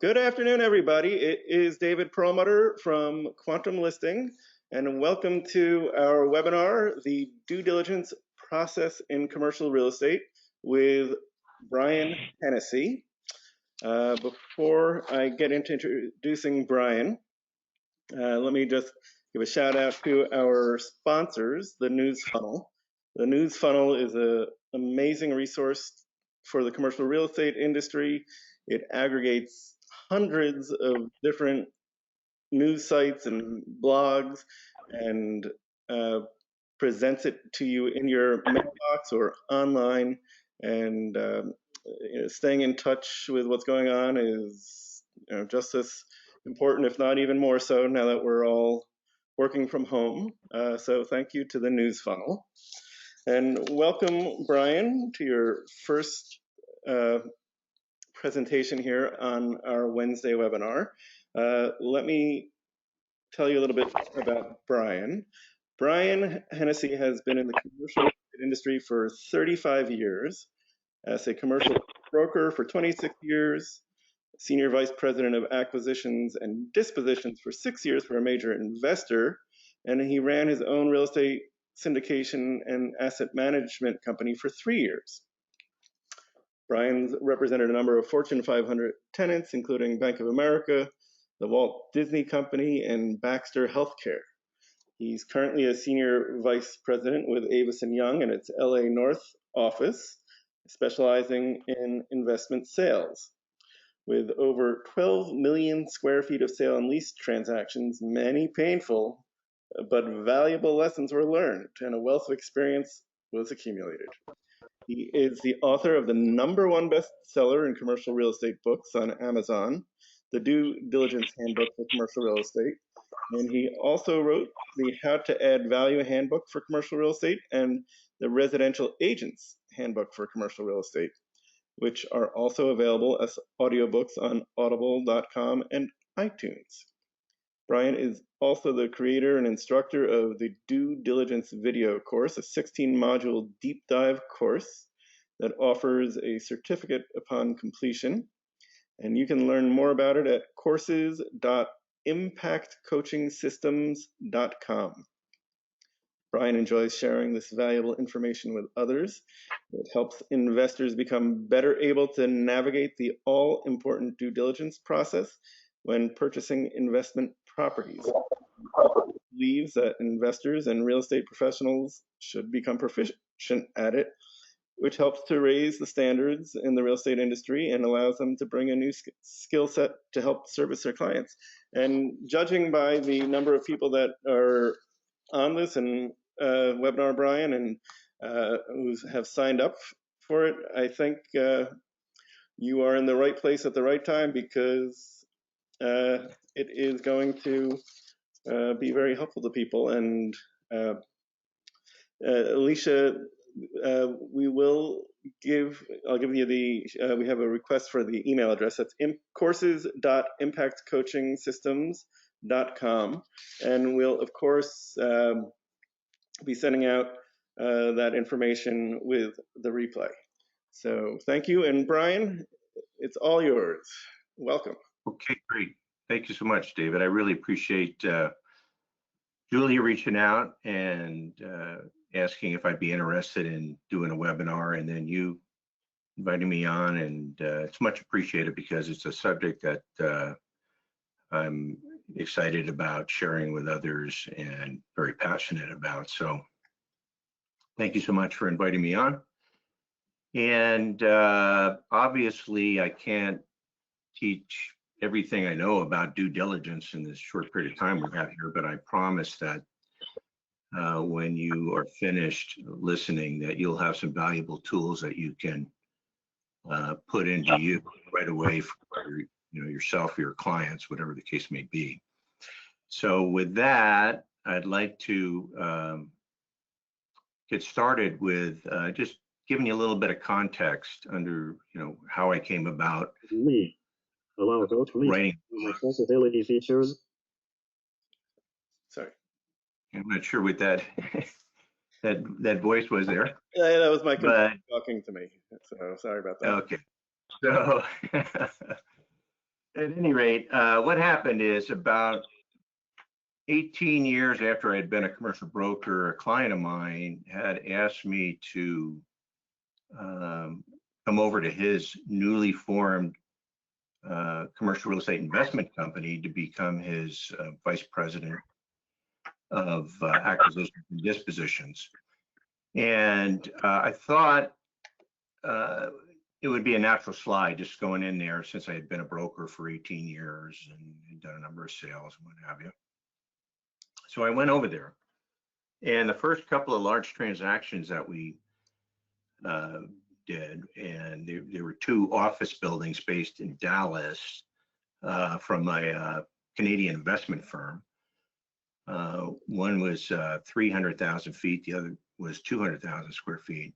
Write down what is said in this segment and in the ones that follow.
Good afternoon, everybody. It is David Perlmutter from Quantum Listing, and welcome to our webinar, The Due Diligence Process in Commercial Real Estate with Brian Hennessey. Before I get into introducing Brian, let me just give a shout out to our sponsors, the News Funnel. The News Funnel is an amazing resource for the commercial real estate industry. It aggregates hundreds of different news sites and blogs and presents it to you in your mailbox or online. And staying in touch with what's going on is just as important, if not even more so, now that we're all working from home. So thank you to the News Funnel. And welcome, Brian, to your first presentation here on our Wednesday webinar. Let me tell you a little bit about Brian. Brian Hennessey has been in the commercial industry for 35 years, as a commercial broker for 26 years, senior vice president of acquisitions and dispositions for 6 years for a major investor, and he ran his own real estate syndication and asset management company for 3 years. Brian's represented a number of Fortune 500 tenants, including Bank of America, the Walt Disney Company, and Baxter Healthcare. He's currently a senior vice president with Avis & Young and its LA North office, specializing in investment sales. With over 12 million square feet of sale and lease transactions, many painful but valuable lessons were learned, and a wealth of experience was accumulated. He is the author of the #1 bestseller in commercial real estate books on Amazon, the Due Diligence Handbook for Commercial Real Estate, and he also wrote the How to Add Value Handbook for Commercial Real Estate and the Residential Agents Handbook for Commercial Real Estate, which are also available as audiobooks on audible.com and iTunes. Brian is also the creator and instructor of the Due Diligence video course, a 16-module deep dive course that offers a certificate upon completion. And you can learn more about it at courses.impactcoachingsystems.com. Brian enjoys sharing this valuable information with others. It helps investors become better able to navigate the all-important due diligence process when purchasing investment properties. He believes that investors and real estate professionals should become proficient at it, which helps to raise the standards in the real estate industry and allows them to bring a new skill set to help service their clients. And judging by the number of people that are on this and webinar, Brian, and who have signed up for it, I think you are in the right place at the right time, because it is going to be very helpful to people. And Alicia, I'll give you the, we have a request for the email address. That's courses.impactcoachingsystems.com. And we'll, of course, be sending out that information with the replay. So thank you. And Brian, it's all yours. Welcome. Okay, great. Thank you so much, David. I really appreciate Julia reaching out and asking if I'd be interested in doing a webinar, and then you inviting me on, and it's much appreciated because it's a subject that I'm excited about sharing with others and very passionate about. So thank you so much for inviting me on. And obviously I can't teach everything I know about due diligence in this short period of time we have here, but I promise that when you are finished listening, that you'll have some valuable tools that you can put into use right away for yourself or your clients, whatever the case may be. So with that, I'd like to get started with just giving you a little bit of context under how I came about writing accessibility features. Sorry, I'm not sure what that that voice was there. Yeah, that was my computer talking to me. So sorry about that. Okay, so at any rate, what happened is about 18 years after I had been a commercial broker, a client of mine had asked me to come over to his newly formed commercial real estate investment company to become his vice president of acquisitions and dispositions. And I thought it would be a natural slide just going in there since I had been a broker for 18 years and had done a number of sales and what have you. So I went over there, and the first couple of large transactions that we did, and there were two office buildings based in Dallas from a Canadian investment firm. One was 300,000 feet, the other was 200,000 square feet.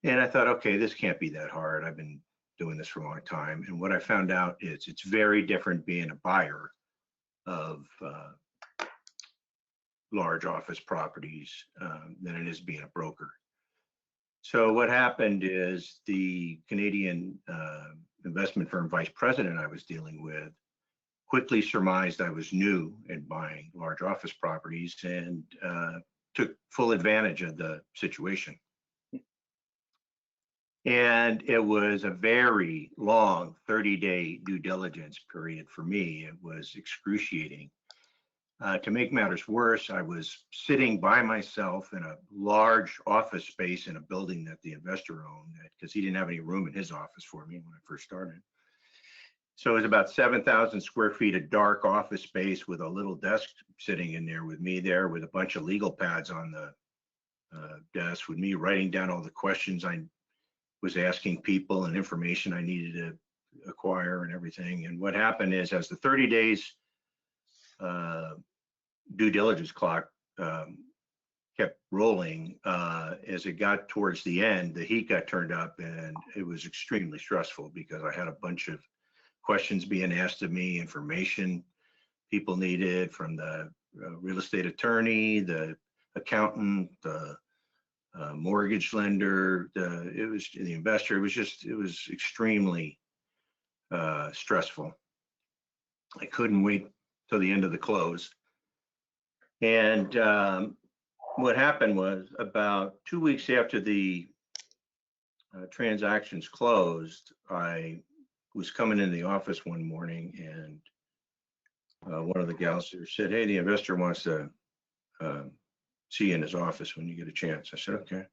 And I thought, okay, this can't be that hard. I've been doing this for a long time. And what I found out is it's very different being a buyer of large office properties than it is being a broker. So what happened is the Canadian investment firm vice president I was dealing with quickly surmised I was new in buying large office properties and took full advantage of the situation. And it was a very long 30-day due diligence period for me. It was excruciating. To make matters worse, I was sitting by myself in a large office space in a building that the investor owned because he didn't have any room in his office for me when I first started. So it was about 7,000 square feet of dark office space with a little desk sitting in there with me there with a bunch of legal pads on the desk with me writing down all the questions I was asking people and information I needed to acquire and everything. And what happened is as the 30 days due diligence clock kept rolling, as it got towards the end, the heat got turned up and it was extremely stressful because I had a bunch of questions being asked of me, information people needed from the real estate attorney, the accountant, the mortgage lender, it was the investor. It was extremely stressful. I couldn't wait till the end of the close. And what happened was about 2 weeks after the transactions closed, I was coming in the office one morning and one of the gals there said, "Hey, the investor wants to see you in his office when you get a chance." I said, "Okay."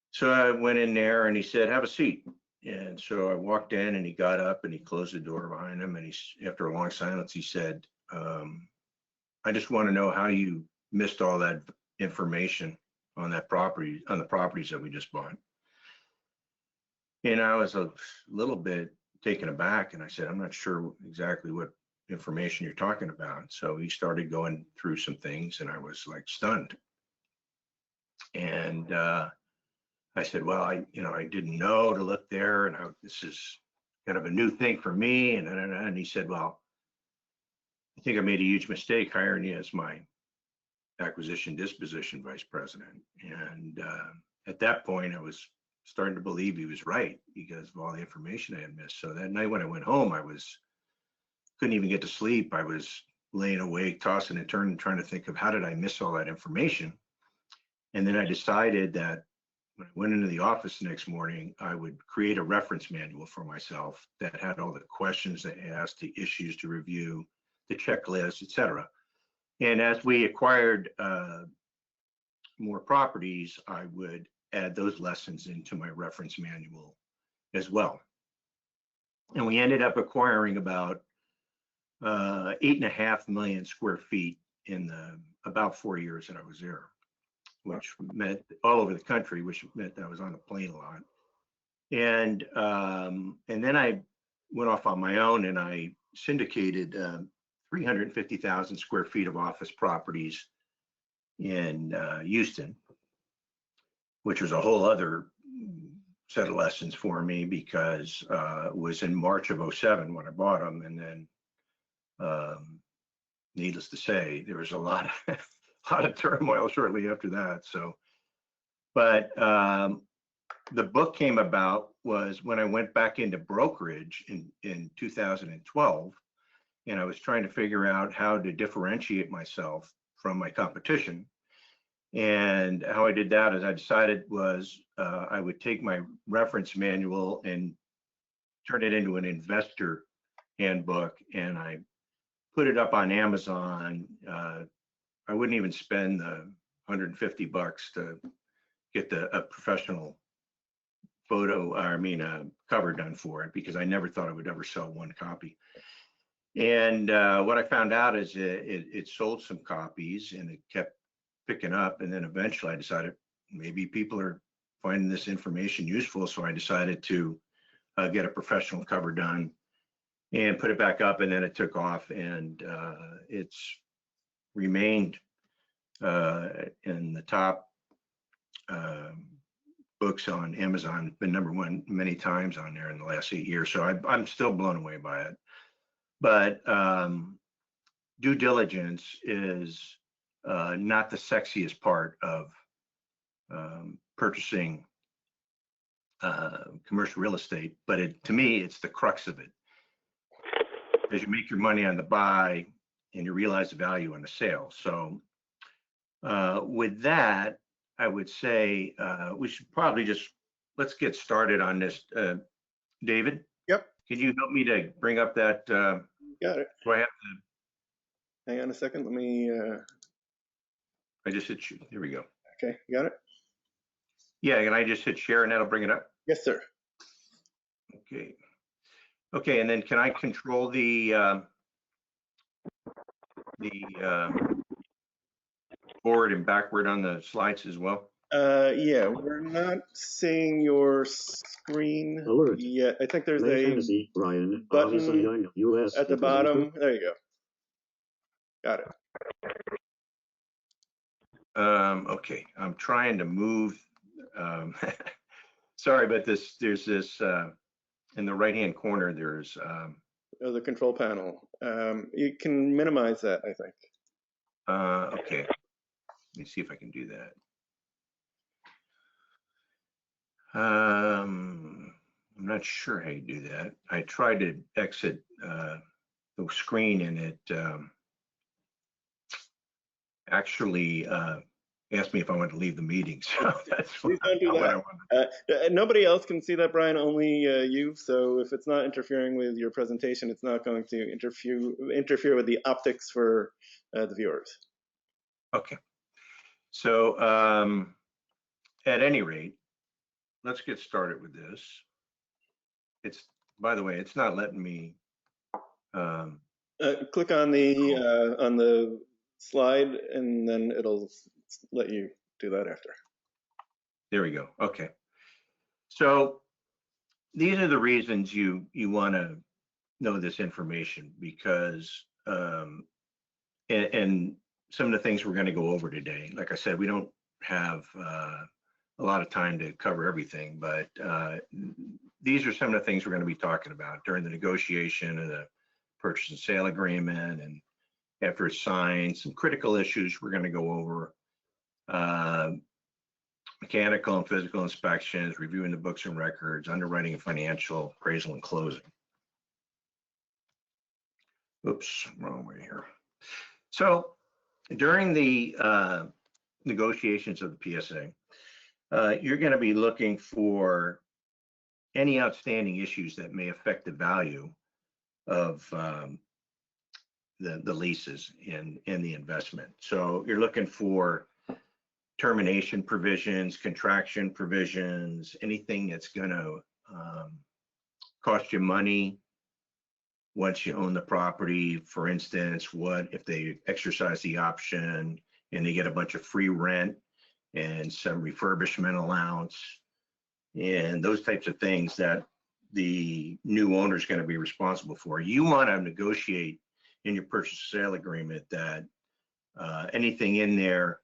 So I went in there and he said, "Have a seat." And so I walked in and he got up and he closed the door behind him. And after a long silence, he said, "I just want to know how you missed all that information on that property, on the properties that we just bought." And I was a little bit taken aback. And I said, "I'm not sure exactly what information you're talking about." So he started going through some things and I was like stunned. And I said, "Well, I didn't know to look there, and this is kind of a new thing for me." And he said, "Well, I think I made a huge mistake hiring you as my acquisition disposition vice president." And at that point, I was starting to believe he was right because of all the information I had missed. So that night when I went home, couldn't even get to sleep. I was laying awake, tossing and turning, trying to think of how did I miss all that information. And then I decided that when I went into the office the next morning, I would create a reference manual for myself that had all the questions to ask, the issues to review, the checklist, et cetera. And as we acquired more properties, I would add those lessons into my reference manual as well. And we ended up acquiring about 8.5 million square feet in about 4 years that I was there, which meant all over the country, which meant that I was on the plane a lot. And then I went off on my own and I syndicated 350,000 square feet of office properties in Houston, which was a whole other set of lessons for me because it was in March of 2007 when I bought them. And then needless to say, there was a lot of turmoil shortly after that. So, but the book came about was when I went back into brokerage in 2012, and I was trying to figure out how to differentiate myself from my competition. And how I did that is I decided was I would take my reference manual and turn it into an investor handbook, and I put it up on Amazon. I wouldn't even spend the $150 to get a professional cover done for it, because I never thought I would ever sell one copy. And what I found out is it sold some copies and it kept picking up. And then eventually I decided maybe people are finding this information useful. So I decided to get a professional cover done and put it back up, and then it took off, and it's remained in the top books on Amazon. Been #1 many times on there in the last 8 years. So I'm still blown away by it. But due diligence is not the sexiest part of purchasing commercial real estate, but to me, it's the crux of it. Because you make your money on the buy and you realize the value on the sale. So with that, I would say we should probably let's get started on this. David? Yep. Can you help me to bring up that? Got it. Do I have to? Hang on a second. Let me. I just hit you. Here we go. Okay, you got it? Yeah, and I just hit share and that'll bring it up? Yes, sir. Okay. Okay, and then can I control the forward and backward on the slides as well? Yeah, we're not seeing your screen Alert. yet. I think there's May a Hennessey, Brian, button Avisan, US at the bottom. There you go. Got it. Okay, I'm trying to move. Sorry, but there's this in the right-hand corner. There's Oh, the control panel. You can minimize that, I think. okay. Let me see if I can do that. I'm not sure how you do that. I tried to exit the screen, and it actually asked me if I wanted to leave the meeting. So that's Please don't do what I that. Nobody else can see that, Brian, only you. So if it's not interfering with your presentation, it's not going to interfere with the optics for the viewers. Okay. So at any rate, let's get started with this. It's, by the way, it's not letting me. Click on the slide, and then it'll let you do that after. There we go. Okay. So these are the reasons you want to know this information, because and some of the things we're going to go over today, like I said, we don't have a lot of time to cover everything, but these are some of the things we're going to be talking about during the negotiation of the purchase and sale agreement, and after it's signed, some critical issues we're going to go over. Mechanical and physical inspections, reviewing the books and records, underwriting and financial, appraisal and closing. Oops, wrong way here. So during the negotiations of the PSA, you're going to be looking for any outstanding issues that may affect the value of the leases in the investment. So you're looking for termination provisions, contraction provisions, anything that's going to cost you money once you own the property. For instance, what if they exercise the option and they get a bunch of free rent and some refurbishment allowance, and those types of things that the new owner is going to be responsible for. You want to negotiate in your purchase sale agreement that anything in there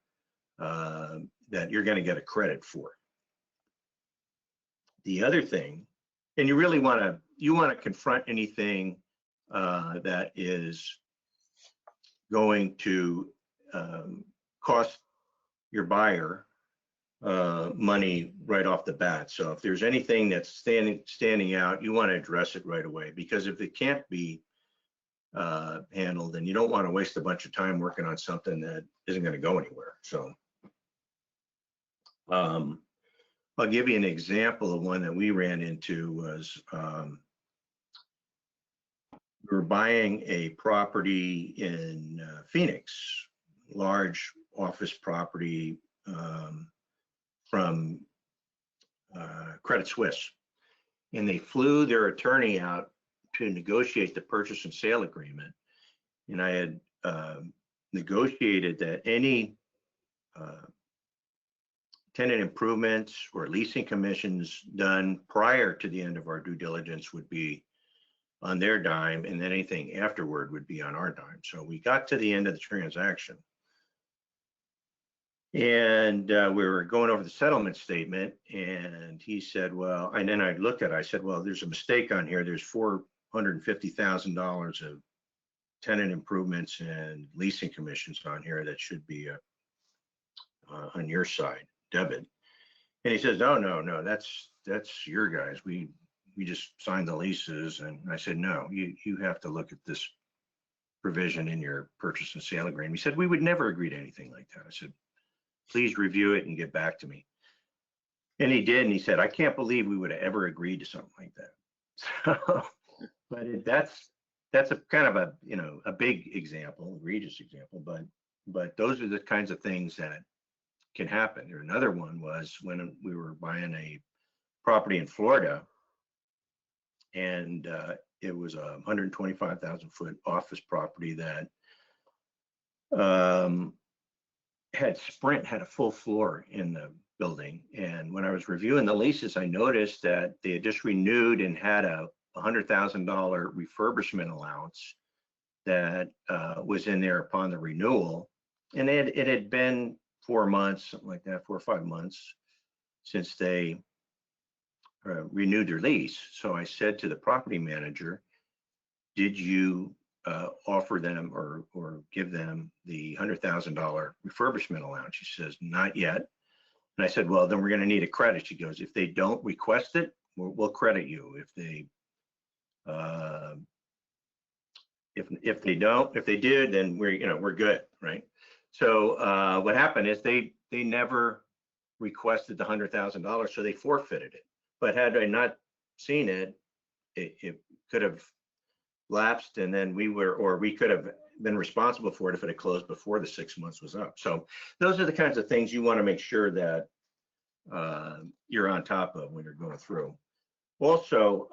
that you're going to get a credit for. The other thing, and you really want to confront anything that is going to cost your buyer money right off the bat. So if there's anything that's standing out, you want to address it right away, because if it can't be handled, then you don't want to waste a bunch of time working on something that isn't going to go anywhere. So I'll give you an example of one that we ran into. Was we were buying a property in Phoenix, large office property from Credit Suisse, and they flew their attorney out to negotiate the purchase and sale agreement. And I had negotiated that any tenant improvements or leasing commissions done prior to the end of our due diligence would be on their dime, and then anything afterward would be on our dime. So we got to the end of the transaction, and we were going over the settlement statement, and he said, well, and then I looked at it, I said, well, there's a mistake on here. There's $450,000 of tenant improvements and leasing commissions on here that should be on your side, debit. And he says, oh, no, that's your guys. We just signed the leases. And I said, no, you have to look at this provision in your purchase and sale agreement. He said, we would never agree to anything like that. I said, please review it and get back to me. And he did. And he said, I can't believe we would have ever agreed to something like that. So, but that's a kind of a big example, egregious example, but those are the kinds of things that can happen. Or another one was when we were buying a property in Florida, and it was a 125,000 foot office property that Sprint had a full floor in the building. And when I was reviewing the leases, I noticed that they had just renewed and had a $100,000 refurbishment allowance that was in there upon the renewal. And it had been 4 months, something like that, 4 or 5 months since they renewed their lease. So I said to the property manager, did you offer them or give them the $100,000 refurbishment allowance? She says, not yet. And I said, well, then we're going to need a credit. She goes, if they don't request it, we'll credit you. If they if they did, then we're good, right? So what happened is they never requested the $100,000, so they forfeited it. But had I not seen it, it could have lapsed, and then we could have been responsible for it if it had closed before the 6 months was up. So those are the kinds of things you want to make sure that you're on top of when you're going through. Also,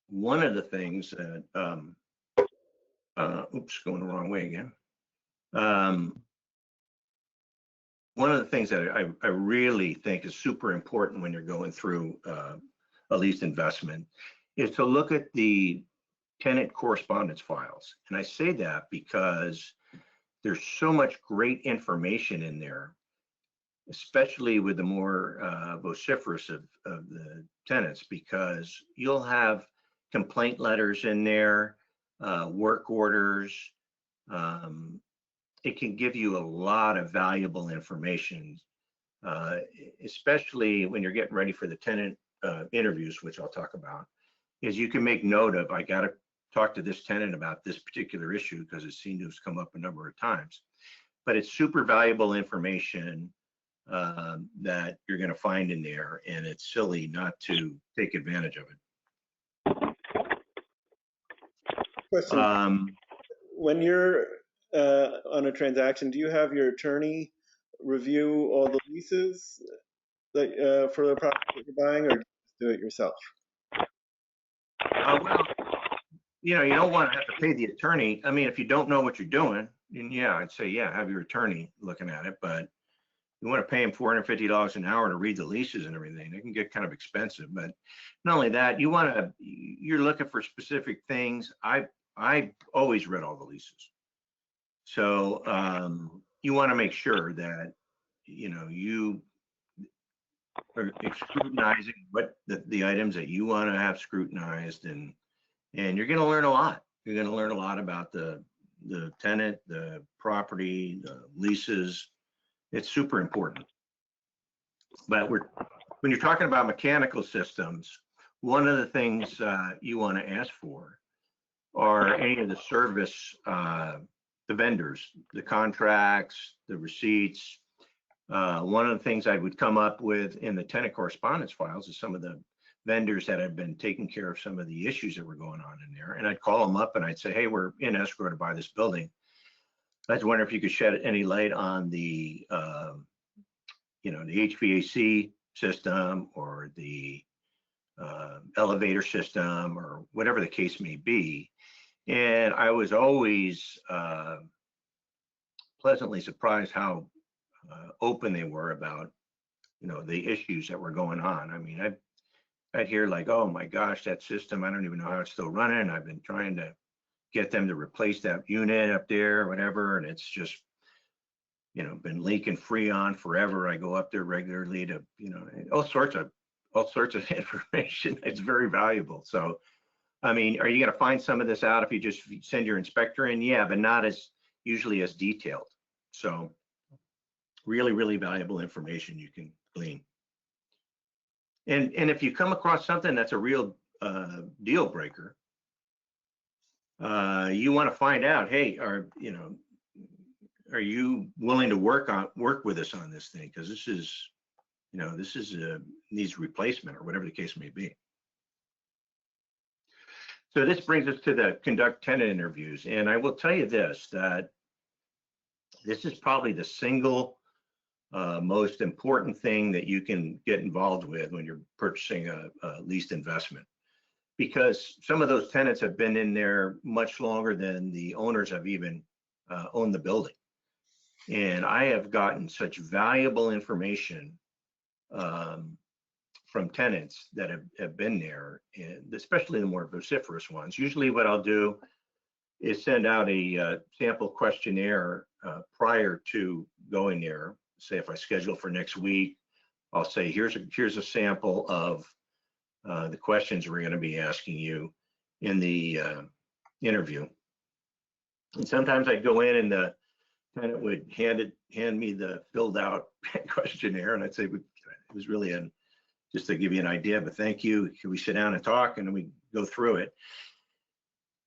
one of the things that oops, going the wrong way again. One of the things that I really think is super important when you're going through a lease investment is to look at the tenant correspondence files. And I say that because there's so much great information in there, especially with the more vociferous of the tenants, because you'll have complaint letters in there, work orders. It can give you a lot of valuable information, especially when you're getting ready for the tenant interviews, which I'll talk about. Is you can make note of, I got to talk to this tenant about this particular issue because it seemed to have come up a number of times. But it's super valuable information that you're going to find in there, and it's silly not to take advantage of it. Question. When you're on a transaction, do you have your attorney review all the leases that, for the property that you're buying, or do it yourself? Well, you don't want to have to pay the attorney. I mean, if you don't know what you're doing, then yeah, I'd say, yeah, have your attorney looking at it. But you want to pay him $450 an hour to read the leases and everything. It can get kind of expensive. But not only that, you're looking for specific things. I always read all the leases. So you want to make sure that you are scrutinizing what the items that you want to have scrutinized, and you're going to learn a lot. You're going to learn a lot about the tenant, the property, the leases. It's super important. But when you're talking about mechanical systems, one of the things you want to ask for are any of the service, the vendors, the contracts, the receipts. One of the things I would come up with in the tenant correspondence files is some of the vendors that have been taking care of some of the issues that were going on in there. And I'd call them up and I'd say, hey, we're in escrow to buy this building. I was wondering if you could shed any light on the, the HVAC system or the elevator system or whatever the case may be. And I was always pleasantly surprised how open they were about, the issues that were going on. I mean, I'd hear like, oh my gosh, that system, I don't even know how it's still running. I've been trying to get them to replace that unit up there or whatever. And it's just, been leaking Freon forever. I go up there regularly to, all sorts of information. It's very valuable. So, I mean, are you going to find some of this out if you just send your inspector in? Yeah, but not as usually as detailed. So really, really valuable information you can glean. And if you come across something that's a real deal breaker, you want to find out, hey, are you willing to work with us on this thing? Because this is, needs replacement or whatever the case may be. So this brings us to the conduct tenant interviews. And I will tell you this, that this is probably the single most important thing that you can get involved with when you're purchasing a leased investment. Because some of those tenants have been in there much longer than the owners have even owned the building. And I have gotten such valuable information from tenants that have been there, and especially the more vociferous ones. Usually what I'll do is send out a sample questionnaire prior to going there. Say if I schedule for next week, I'll say, here's a sample of the questions we're going to be asking you in the interview. And sometimes I'd go in and the tenant would hand me the filled out questionnaire, and I'd say, it was really just to give you an idea, but thank you. Can we sit down and talk? And then we go through it.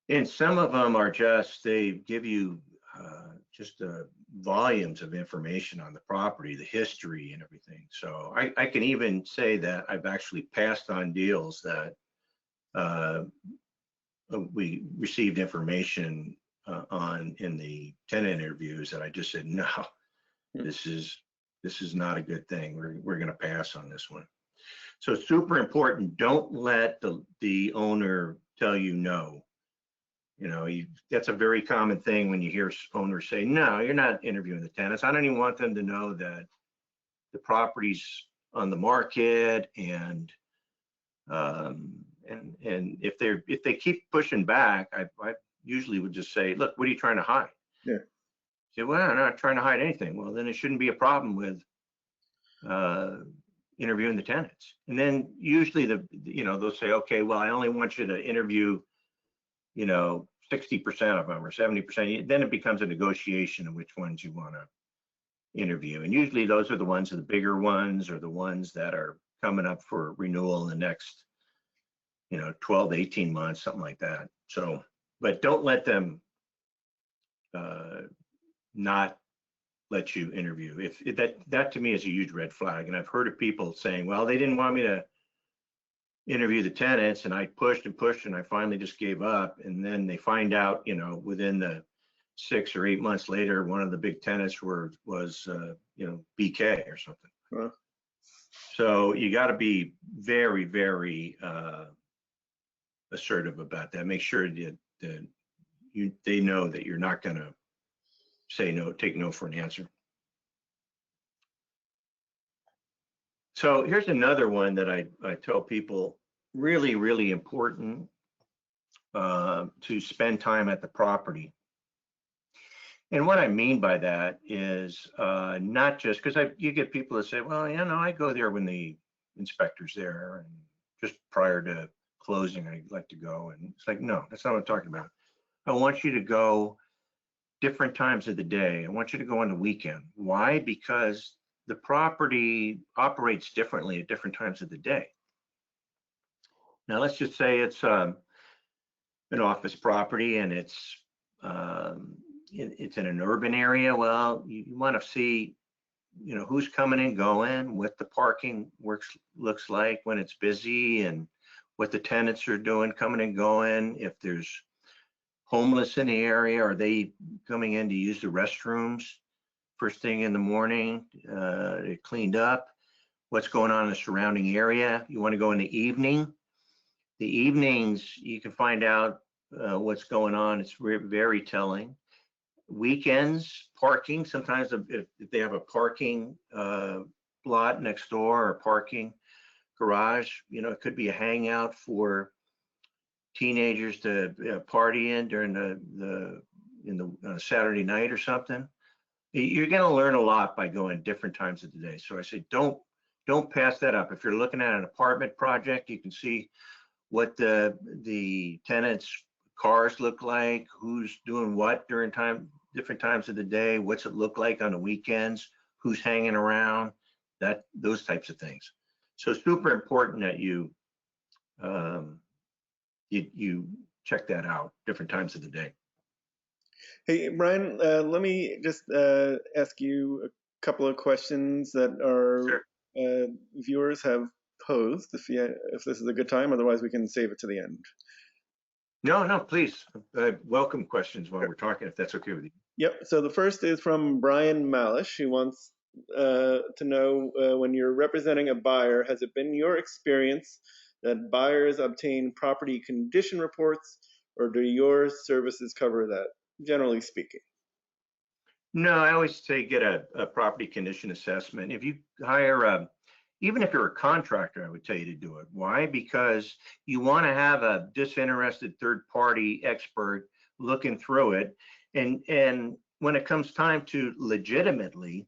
And some of them are they give you just volumes of information on the property, the history and everything. So I can even say that I've actually passed on deals that we received information on in the tenant interviews that I just said, no, this is not a good thing. We're going to pass on this one. So super important. Don't let the owner tell you no. That's a very common thing when you hear owners say, no, you're not interviewing the tenants. I don't even want them to know that the property's on the market. And if they keep pushing back, I usually would just say, look, what are you trying to hide? Yeah. Say, well, I'm not trying to hide anything. Well, then it shouldn't be a problem with interviewing the tenants. And then usually they'll say, okay, well, I only want you to interview 60% of them or 70%. Then it becomes a negotiation of which ones you want to interview. And usually those are the ones, the bigger ones, or the ones that are coming up for renewal in the next 12 to 18 months, something like that. So, but don't let them not let you interview. If that to me is a huge red flag. And I've heard of people saying, well, they didn't want me to interview the tenants, and I pushed and pushed, and I finally just gave up. And then they find out, within the 6 or 8 months later, one of the big tenants was BK or something. Huh. So you got to be very, very assertive about that. Make sure that they know that you're not going to say no, take no for an answer. So here's another one that I tell people, really, really important to spend time at the property. And what I mean by that is not just because you get people that say, well, I go there when the inspector's there, and just prior to closing, I like to go. And it's like, no, that's not what I'm talking about. I want you to go different times of the day. I want you to go on the weekend. Why? Because the property operates differently at different times of the day. Now, let's just say it's an office property and it's in an urban area. Well, you want to see, who's coming and going, what the parking looks like when it's busy, and what the tenants are doing coming and going. If there's homeless in the area, are they coming in to use the restrooms first thing in the morning? They're cleaned up. What's going on in the surrounding area? You want to go in the evening. The evenings, you can find out what's going on. It's very telling. Weekends, parking, sometimes if they have a parking lot next door or parking garage, it could be a hangout for teenagers to party in during the Saturday night or something. You're going to learn a lot by going different times of the day. So I say, don't pass that up. If you're looking at an apartment project, you can see what the tenants' cars look like, who's doing what during different times of the day, what's it look like on the weekends, who's hanging around, those types of things. So super important that you check that out different times of the day. Hey, Brian, let me just ask you a couple of questions that our viewers have posed, if this is a good time. Otherwise, we can save it to the end. No, please. Welcome questions while we're talking, if that's okay with you. Yep. So the first is from Brian Malish, who wants to know, when you're representing a buyer, has it been your experience that buyers obtain property condition reports, or do your services cover that, generally speaking? No, I always say get a property condition assessment. If you hire even if you're a contractor, I would tell you to do it. Why? Because you want to have a disinterested third-party expert looking through it. And when it comes time to legitimately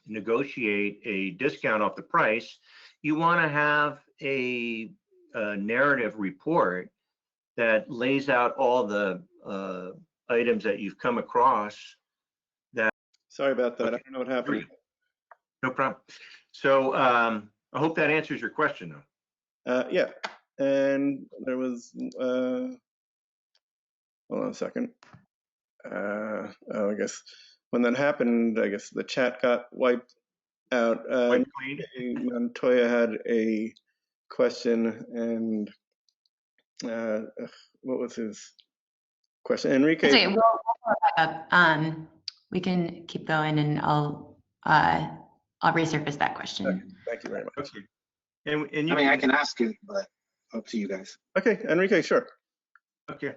negotiate a discount off the price, you want to have a narrative report that lays out all the items that you've come across. Sorry about that. Okay. I don't know what happened. No problem. So I hope that answers your question, though. Yeah. And there was, hold on a second. I guess when that happened, I guess the chat got wiped out. Montoya had a question, and what was his question? Enrique. Okay, we'll pull it back up. We can keep going, and I'll resurface that question. Okay. Thank you very much. Okay. And you I can ask it, but up to you guys. Okay, Enrique, sure. Okay.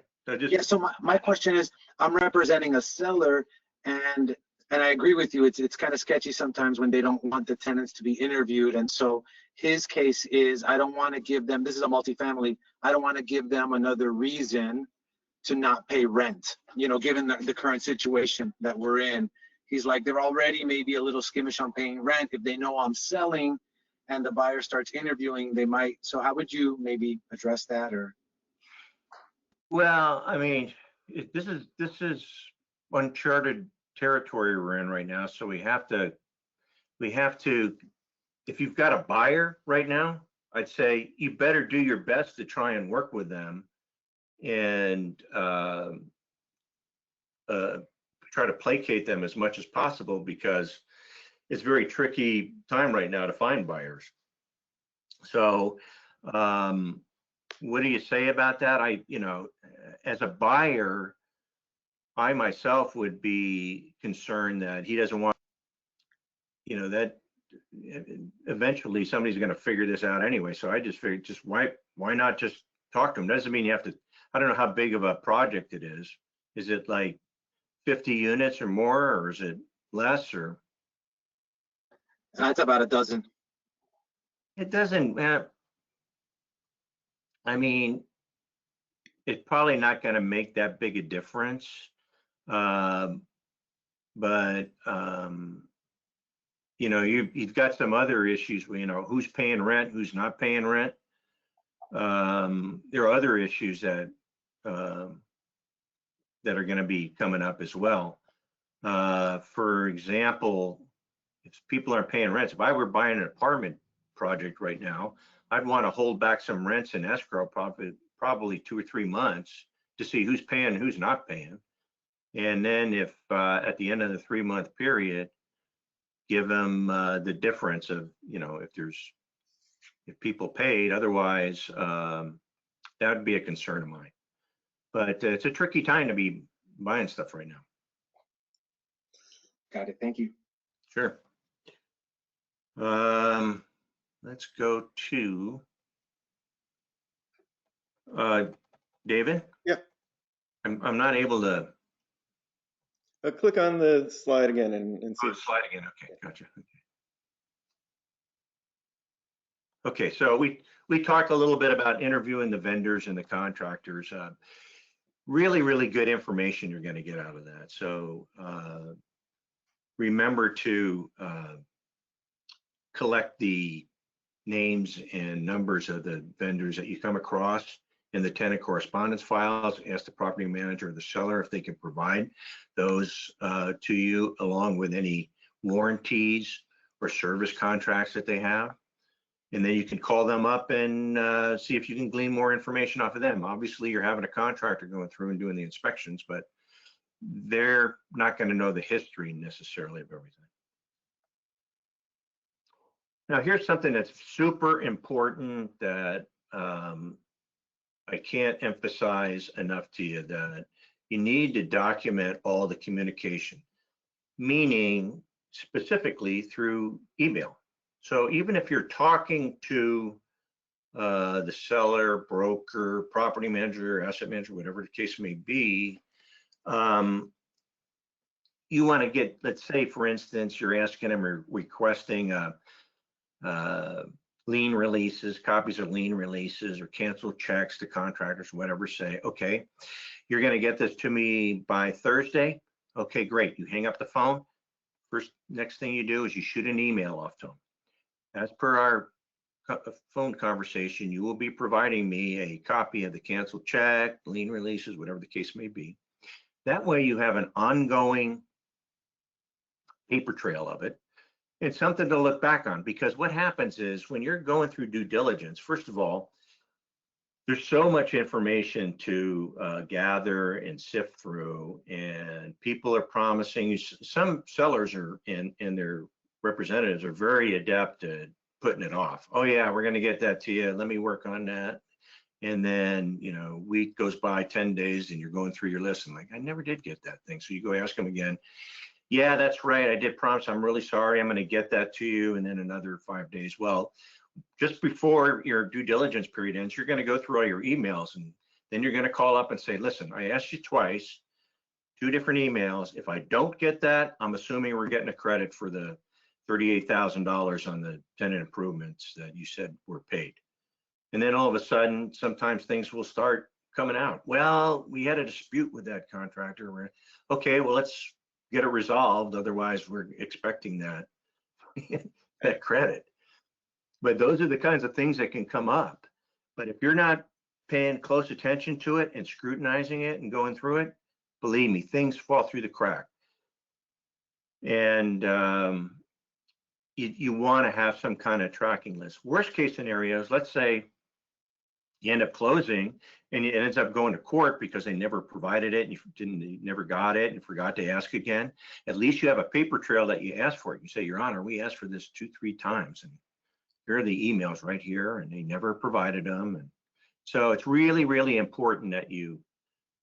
So my question is, I'm representing a seller, and I agree with you. It's kind of sketchy sometimes when they don't want the tenants to be interviewed. And so his case is, I don't want to give them, this is a multifamily, I don't want to give them another reason to not pay rent, given the current situation that we're in. He's like, they're already maybe a little skimmish on paying rent. If they know I'm selling and the buyer starts interviewing, they might. So how would you maybe address that? Or? Well, I mean, this is uncharted territory we're in right now. So we have to, if you've got a buyer right now, I'd say you better do your best to try and work with them and try to placate them as much as possible, because it's a very tricky time right now to find buyers. So what do you say about that? As a buyer, I myself would be concerned that he doesn't want, that eventually somebody's going to figure this out anyway. So I just figured, why not just talk to him? Doesn't mean you have to. I don't know how big of a project it is. Is it like 50 units or more, or is it less? Or It's about a dozen. It doesn't. I mean, it's probably not going to make that big a difference. But you've got some other issues. Who's paying rent, who's not paying rent. There are other issues that are going to be coming up as well. For example, if people aren't paying rents, if I were buying an apartment project right now, I'd want to hold back some rents in escrow probably 2 or 3 months to see who's paying and who's not paying. And then if at the end of the 3-month period, give them the difference of, if people paid, otherwise that would be a concern of mine. But it's a tricky time to be buying stuff right now. Got it. Thank you. Sure. Let's go to David. Yep. I'm not able to. Click on the slide again and see. Oh, slide again. Okay, gotcha. Okay, so we talked a little bit about interviewing the vendors and the contractors. Really, really good information you're going to get out of that. So remember to collect the names and numbers of the vendors that you come across in the tenant correspondence files. Ask the property manager or the seller if they can provide those to you, along with any warranties or service contracts that they have. And then you can call them up and see if you can glean more information off of them. Obviously, you're having a contractor going through and doing the inspections, but they're not going to know the history necessarily of everything. Now, here's something that's super important that I can't emphasize enough to you, that you need to document all the communication, meaning specifically through email. So even if you're talking to the seller, broker, property manager, asset manager, whatever the case may be, you want to get, let's say, for instance, you're asking them or requesting lien releases, copies of lien releases, or canceled checks to contractors, whatever. Say, okay, you're going to get this to me by Thursday. Okay, great. You hang up the phone. Next thing you do is you shoot an email off to them. As per our phone conversation, you will be providing me a copy of the canceled check, lien releases, whatever the case may be. That way you have an ongoing paper trail of it. It's something to look back on, because what happens is when you're going through due diligence, first of all, there's so much information to gather and sift through, and people are promising you. Some sellers are and their representatives are very adept at putting it off. Oh yeah, we're going to get that to you. Let me work on that. And then, week goes by, 10 days, and you're going through your list and like, I never did get that thing. So you go ask them again. Yeah, that's right. I did promise. I'm really sorry. I'm going to get that to you. And then another 5 days. Well, just before your due diligence period ends, you're going to go through all your emails, and then you're going to call up and say, listen, I asked you twice, 2 different emails. If I don't get that, I'm assuming we're getting a credit for the $38,000 on the tenant improvements that you said were paid. And then all of a sudden, sometimes things will start coming out. Well, we had a dispute with that contractor. Okay, well, let's get it resolved. Otherwise, we're expecting that, that credit. But those are the kinds of things that can come up. But if you're not paying close attention to it and scrutinizing it and going through it, believe me, things fall through the crack. And you want to have some kind of tracking list. Worst case scenarios, let's say you end up closing and it ends up going to court because they never provided it and you never got it and forgot to ask again. At least you have a paper trail that you asked for it. You say, Your Honor, we asked for this 2-3 times, and here are the emails right here, and they never provided them. And so it's really, really important that you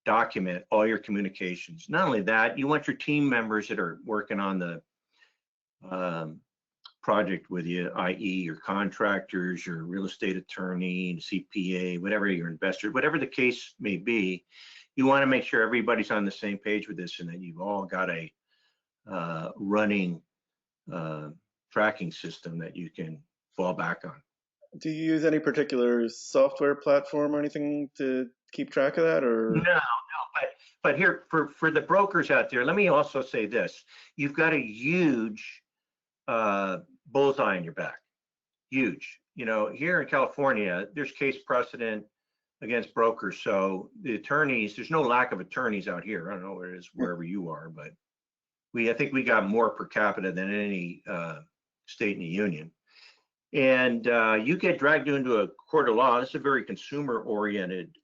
document all your communications. Not only that, you want your team members that are working on the project with you, i.e. your contractors, your real estate attorney, CPA, whatever, your investor, whatever the case may be, you want to make sure everybody's on the same page with this and that you've all got a running tracking system that you can fall back on. Do you use any particular software platform or anything to keep track of that? Or No, but here for the brokers out there, let me also say this. You've got a huge bullseye in your back. Huge. Here in California, there's case precedent against brokers. So the attorneys, there's no lack of attorneys out here. I don't know where it is, wherever you are, but I think we got more per capita than any state in the union. And you get dragged into a court of law. This is a very consumer-oriented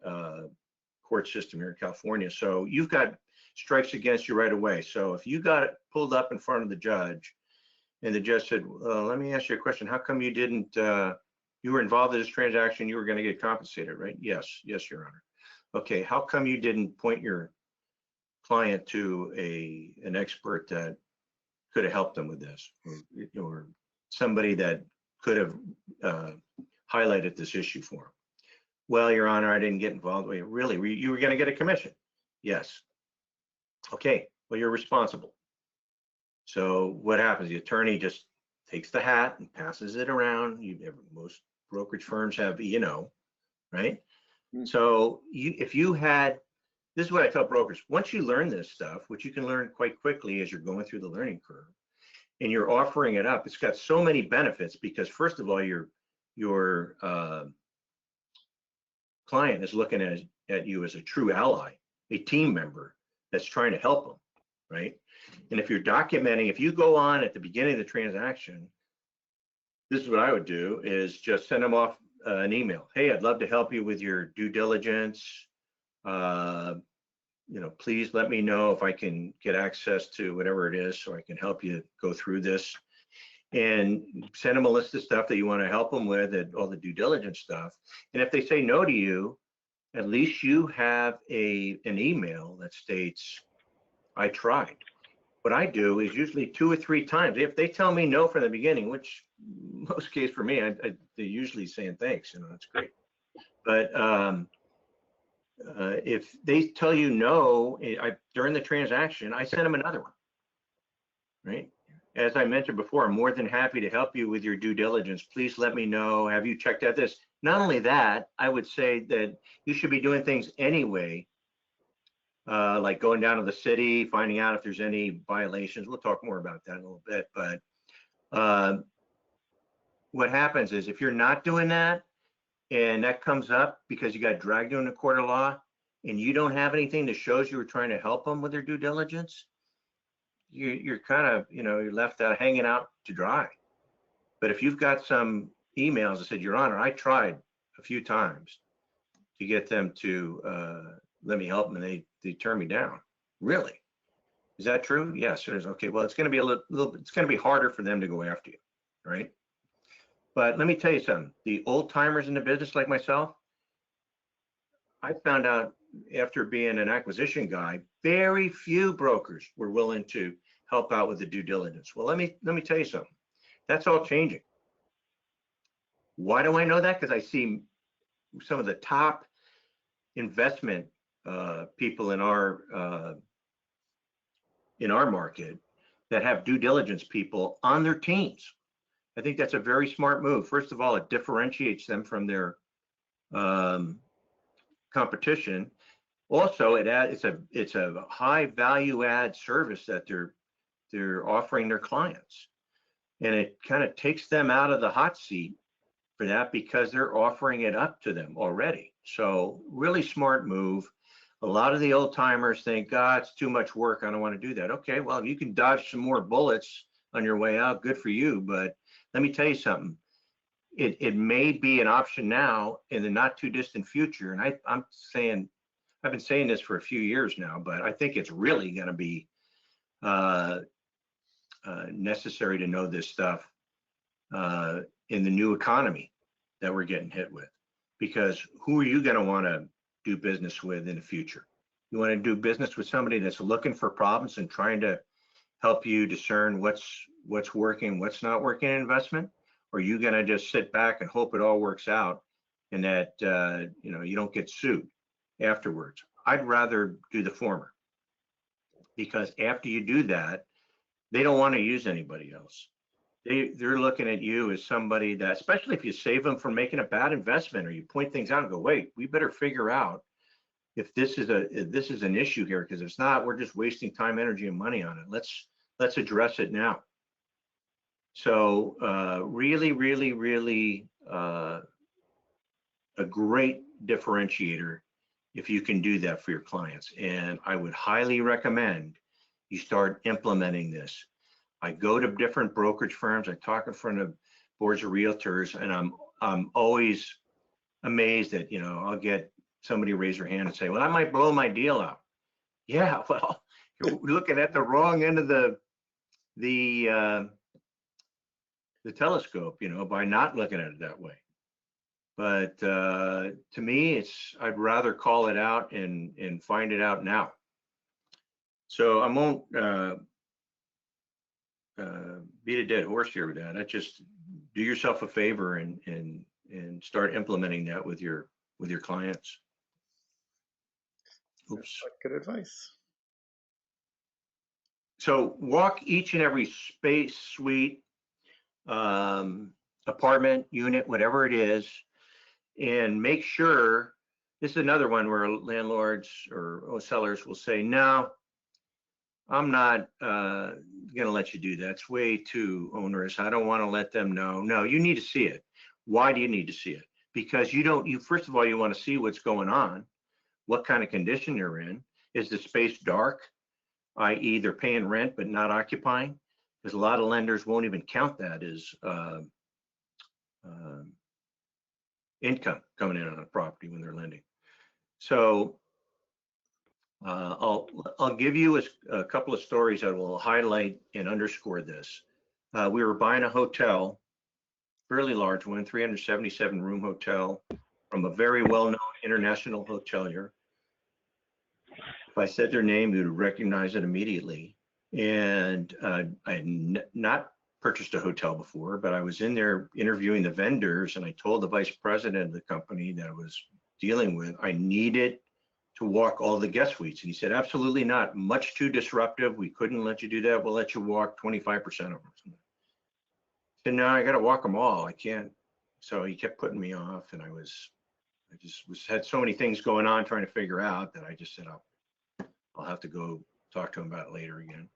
court system here in California. So you've got strikes against you right away. So if you got pulled up in front of the judge and the judge said, let me ask you a question. How come you didn't, you were involved in this transaction, you were going to get compensated, right? Yes, Your Honor. Okay, how come you didn't point your client to an expert that could have helped them with this, or somebody that could have highlighted this issue for them? Well, Your Honor, I didn't get involved. Wait, really? You were going to get a commission? Yes. Okay, well, you're responsible. So what happens? The attorney just takes the hat and passes it around. Most brokerage firms have E&O, right? So if you had, this is what I tell brokers, once you learn this stuff, which you can learn quite quickly as you're going through the learning curve, and you're offering it up, it's got so many benefits because first of all, your client is looking at you as a true ally, a team member that's trying to help them, right? And if you're documenting, if you go on at the beginning of the transaction, this is what I would do, is just send them off an email. Hey, I'd love to help you with your due diligence. Please let me know if I can get access to whatever it is so I can help you go through this. And send them a list of stuff that you want to help them with, and all the due diligence stuff. And if they say no to you, at least you have an email that states, I tried. What I do is usually 2 or 3 times. If they tell me no from the beginning, which most case for me, they're usually saying thanks, that's great. But if they tell you no during the transaction, I send them another one, right? As I mentioned before, I'm more than happy to help you with your due diligence. Please let me know. Have you checked out this? Not only that, I would say that you should be doing things anyway, like going down to the city, finding out if there's any violations. We'll talk more about that in a little bit. But what happens is if you're not doing that, and that comes up because you got dragged into a court of law, and you don't have anything that shows you were trying to help them with their due diligence, you're kind of, you're left out hanging out to dry. But if you've got some emails that said, Your Honor, I tried a few times to get them to let me help them, and they turned me down. Really? Is that true? Yes, it is. Okay, well, it's going to be it's going to be harder for them to go after you, right? But let me tell you something. The old timers in the business like myself, I found out after being an acquisition guy, very few brokers were willing to help out with the due diligence. Well, let me tell you something. That's all changing. Why do I know that? Because I see some of the top investment people in our market that have due diligence people on their teams. I think that's a very smart move. First of all, it differentiates them from their competition. Also, it's a high value add service that they're offering their clients, and it kind of takes them out of the hot seat for that because they're offering it up to them already. So really smart move. A lot of the old timers think, God, it's too much work, I don't want to do that. Okay, well, if you can dodge some more bullets on your way out, good for you. But let me tell you something. It may be an option now in the not too distant future. And I've been saying this for a few years now, but I think it's really going to be necessary to know this stuff in the new economy that we're getting hit with. Because who are you going to want to do business with in the future? You want to do business with somebody that's looking for problems and trying to help you discern what's working, what's not working in investment? Or are you going to just sit back and hope it all works out and that you don't get sued afterwards? I'd rather do the former, because after you do that, they don't want to use anybody else. They're looking at you as somebody that, especially if you save them from making a bad investment, or you point things out and go, wait, we better figure out if this is an issue here, because if not, we're just wasting time, energy, and money on it. Let's address it now. So really, really, really a great differentiator if you can do that for your clients. And I would highly recommend You start implementing this. I go to different brokerage firms. I talk in front of boards of realtors, and I'm always amazed that, you know, I'll get somebody raise their hand and say, well, I might blow my deal out. Yeah, well, you're looking at the wrong end of the telescope, you know, by not looking at it that way. But to me, I'd rather call it out and find it out now. So I won't beat a dead horse here with that. I just do yourself a favor and start implementing that with your clients. Oops. That's good advice. So walk each and every space, suite, apartment, unit, whatever it is, and make sure. This is another one where landlords or sellers will say, no, I'm not going to let you do that. It's way too onerous. I don't want to let them know. No, you need to see it. Why do you need to see it? Because you first of all, you want to see what's going on, what kind of condition you're in. Is the space dark, i.e. they're paying rent but not occupying? Because a lot of lenders won't even count that as income coming in on a property when they're lending. So I'll give you a couple of stories that will highlight and underscore this. We were buying a hotel, fairly large one, 377 room hotel from a very well-known international hotelier. If I said their name, you'd recognize it immediately. And I had not purchased a hotel before, but I was in there interviewing the vendors, and I told the vice president of the company that I was dealing with, I needed to walk all the guest suites. And he said, absolutely not, much too disruptive. We couldn't let you do that. We'll let you walk 25% of them. I said, no, I got to walk them all. I can't. So he kept putting me off, and I had so many things going on trying to figure out that I just said, I'll have to go talk to him about it later again.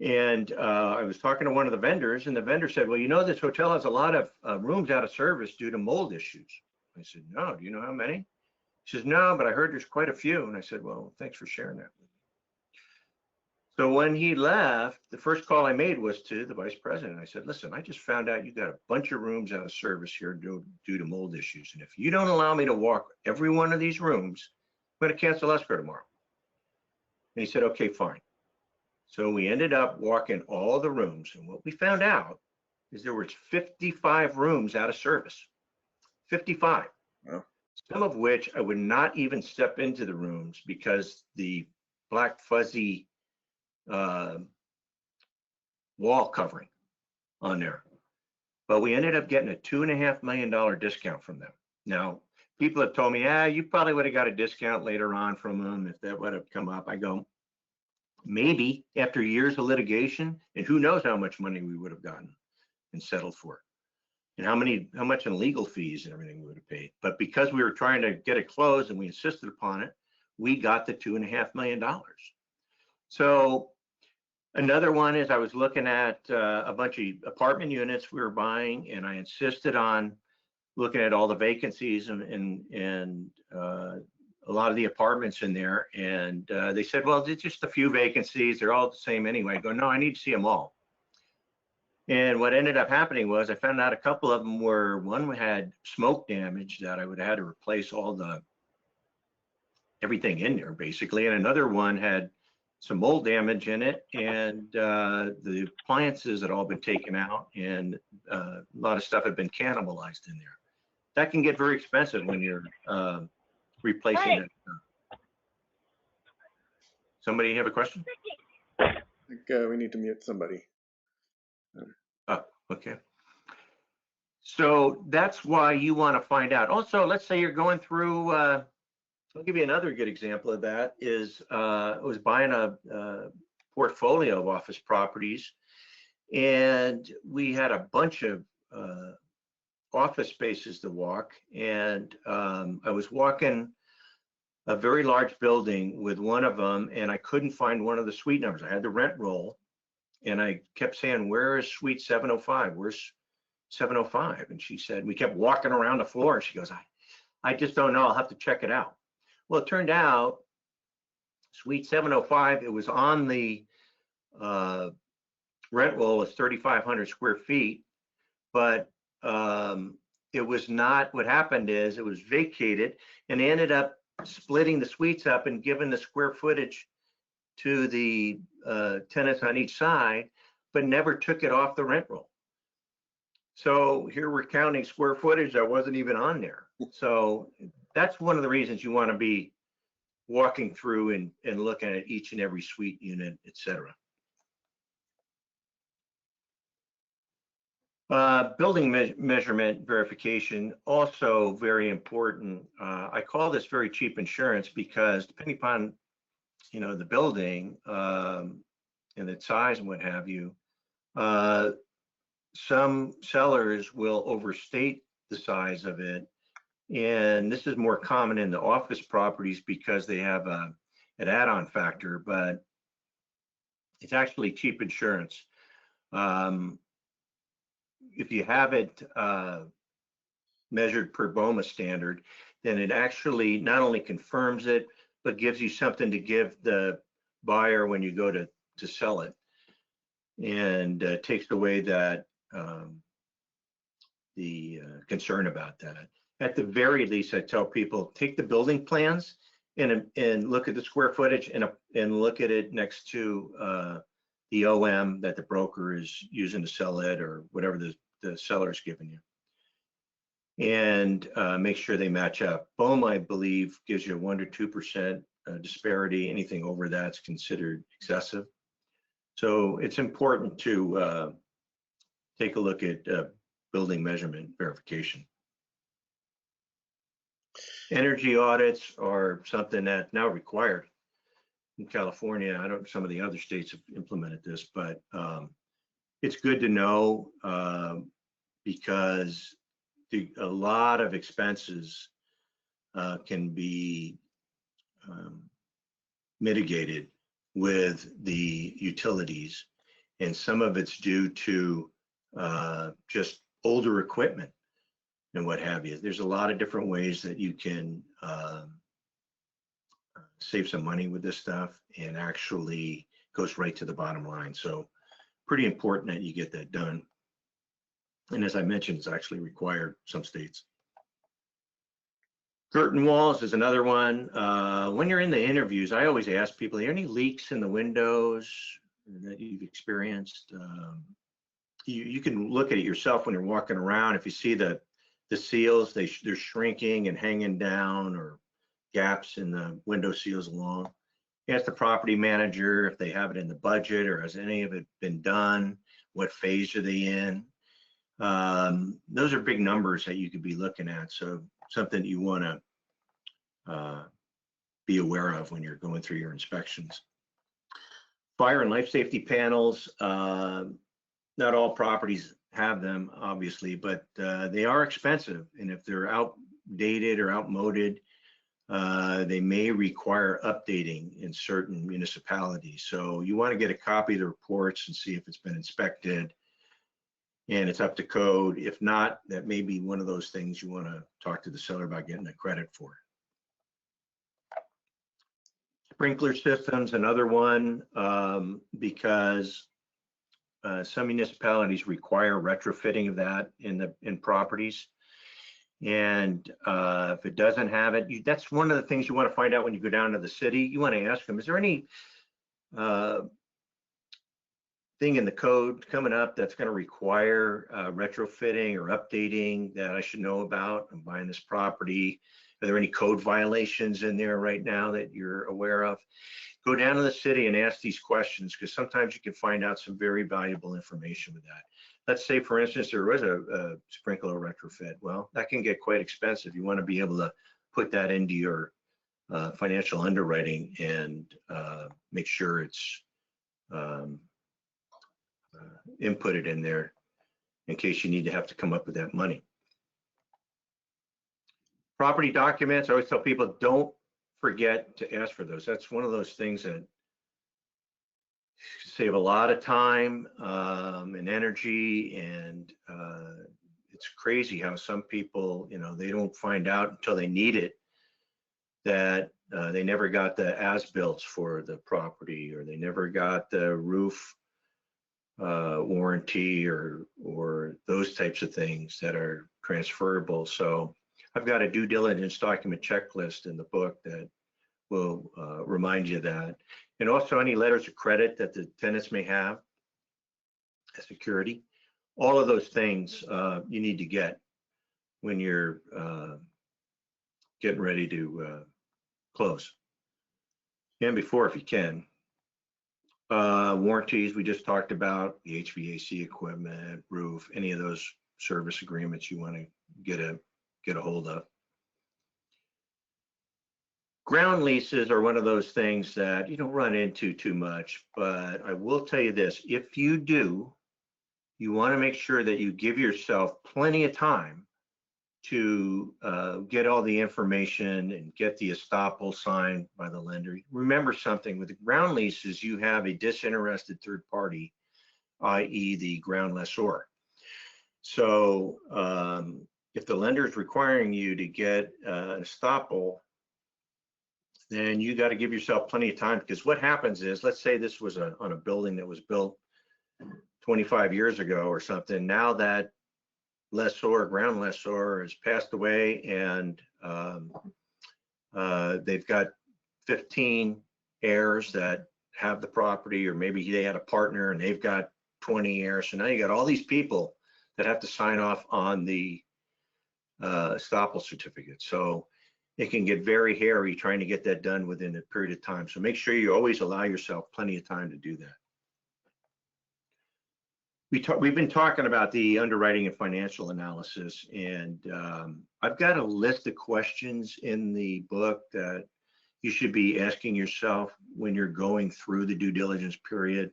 And I was talking to one of the vendors, and the vendor said, well, you know, this hotel has a lot of rooms out of service due to mold issues. I said, no, do you know how many? He says, no, but I heard there's quite a few. And I said, well, thanks for sharing that with me. So when he left, the first call I made was to the vice president. I said, listen, I just found out you got a bunch of rooms out of service here due to mold issues. And if you don't allow me to walk every one of these rooms, I'm going to cancel escrow tomorrow. And he said, okay, fine. So we ended up walking all the rooms. And what we found out is there was 55 rooms out of service. 55. Wow. Some of which I would not even step into the rooms because the black fuzzy wall covering on there. But we ended up getting a $2.5 million discount from them. Now, people have told me, you probably would have got a discount later on from them if that would have come up. I go, maybe after years of litigation, and who knows how much money we would have gotten and settled for, and how much in legal fees and everything we would have paid. But because we were trying to get it closed and we insisted upon it, we got the $2.5 million. So another one is I was looking at a bunch of apartment units we were buying, and I insisted on looking at all the vacancies and a lot of the apartments in there. And they said, well, it's just a few vacancies. They're all the same anyway. I go, no, I need to see them all. And what ended up happening was I found out a couple of them were, one had smoke damage that I would have had to replace everything in there basically. And another one had some mold damage in it, and the appliances had all been taken out, and a lot of stuff had been cannibalized in there. That can get very expensive when you're replacing it. Somebody have a question? I think we need to mute somebody. Oh, okay. So that's why you want to find out. Also, let's say you're going through, I'll give you another good example of that is I was buying a portfolio of office properties, and we had a bunch of office spaces to walk. And I was walking a very large building with one of them, and I couldn't find one of the suite numbers. I had the rent roll, and I kept saying, where is suite 705? Where's 705? And she said, we kept walking around the floor. And she goes, I just don't know. I'll have to check it out. Well, it turned out Suite 705, it was on the rent roll as 3,500 square feet, but it was not. What happened is it was vacated, and they ended up splitting the suites up and giving the square footage to the tenants on each side, but never took it off the rent roll. So here we're counting square footage that wasn't even on there. So that's one of the reasons you want to be walking through and looking at each and every suite unit, et cetera. Building measurement verification, also very important. I call this very cheap insurance because depending upon, the building and its size and what have you, some sellers will overstate the size of it. And this is more common in the office properties because they have an add-on factor, but it's actually cheap insurance. If you have it measured per BOMA standard, then it actually not only confirms it, but gives you something to give the buyer when you go to sell it, and takes away that the concern about that. At the very least, I tell people, take the building plans and look at the square footage and look at it next to the OM that the broker is using to sell it, or whatever the seller's giving you, and make sure they match up. BOMA, I believe, gives you a 1 to 2% disparity. Anything over that's considered excessive. So it's important to take a look at building measurement verification. Energy audits are something that's now required in California. I don't know, some of the other states have implemented this, but it's good to know because a lot of expenses can be mitigated with the utilities, and some of it's due to just older equipment and what have you. There's a lot of different ways that you can save some money with this stuff, and actually goes right to the bottom line. So pretty important that you get that done. And as I mentioned, it's actually required some states. Curtain walls is another one. When you're in the interviews, I always ask people, are there any leaks in the windows that you've experienced? You can look at it yourself when you're walking around. If you see the seals, they're shrinking and hanging down, or gaps in the window seals along. Ask the property manager if they have it in the budget, or has any of it been done? What phase are they in? Those are big numbers that you could be looking at. So something you want to be aware of when you're going through your inspections. Fire and life safety panels. Not all properties have them, obviously, but they are expensive. And if they're outdated or outmoded, they may require updating in certain municipalities. So you want to get a copy of the reports and see if it's been inspected and it's up to code. If not, that may be one of those things you want to talk to the seller about getting a credit for. Sprinkler systems, another one, because some municipalities require retrofitting of that in properties. And if it doesn't have it, that's one of the things you want to find out when you go down to the city. You want to ask them, is there any thing in the code coming up that's going to require retrofitting or updating that I should know about? I'm buying this property. Are there any code violations in there right now that you're aware of? Go down to the city and ask these questions, because sometimes you can find out some very valuable information with that. Let's say, for instance, there was a sprinkler retrofit. Well, that can get quite expensive. You want to be able to put that into your financial underwriting and make sure it's inputted in there in case you need to have to come up with that money. Property documents, I always tell people, don't forget to ask for those. That's one of those things that save a lot of time and energy, and it's crazy how some people, they don't find out until they need it. that they never got the as-built for the property, or they never got the roof warranty, or those types of things that are transferable. So I've got a due diligence document checklist in the book that will remind you of that. And also any letters of credit that the tenants may have as security. All of those things you need to get when you're getting ready to close. And before, if you can. Warranties, we just talked about the HVAC equipment, roof, any of those service agreements you want to get a hold of. Ground leases are one of those things that you don't run into too much, but I will tell you this: if you do, you want to make sure that you give yourself plenty of time to get all the information and get the estoppel signed by the lender. Remember something, with the ground leases, you have a disinterested third party, i.e. the ground lessor. So if the lender is requiring you to get an estoppel, then you got to give yourself plenty of time, because what happens is, let's say this was on a building that was built 25 years ago or something. Now that lessor, ground lessor, has passed away, and they've got 15 heirs that have the property, or maybe they had a partner and they've got 20 heirs. So now you got all these people that have to sign off on the estoppel certificate. So it can get very hairy trying to get that done within a period of time. So make sure you always allow yourself plenty of time to do that. We've been talking about the underwriting and financial analysis, and I've got a list of questions in the book that you should be asking yourself when you're going through the due diligence period.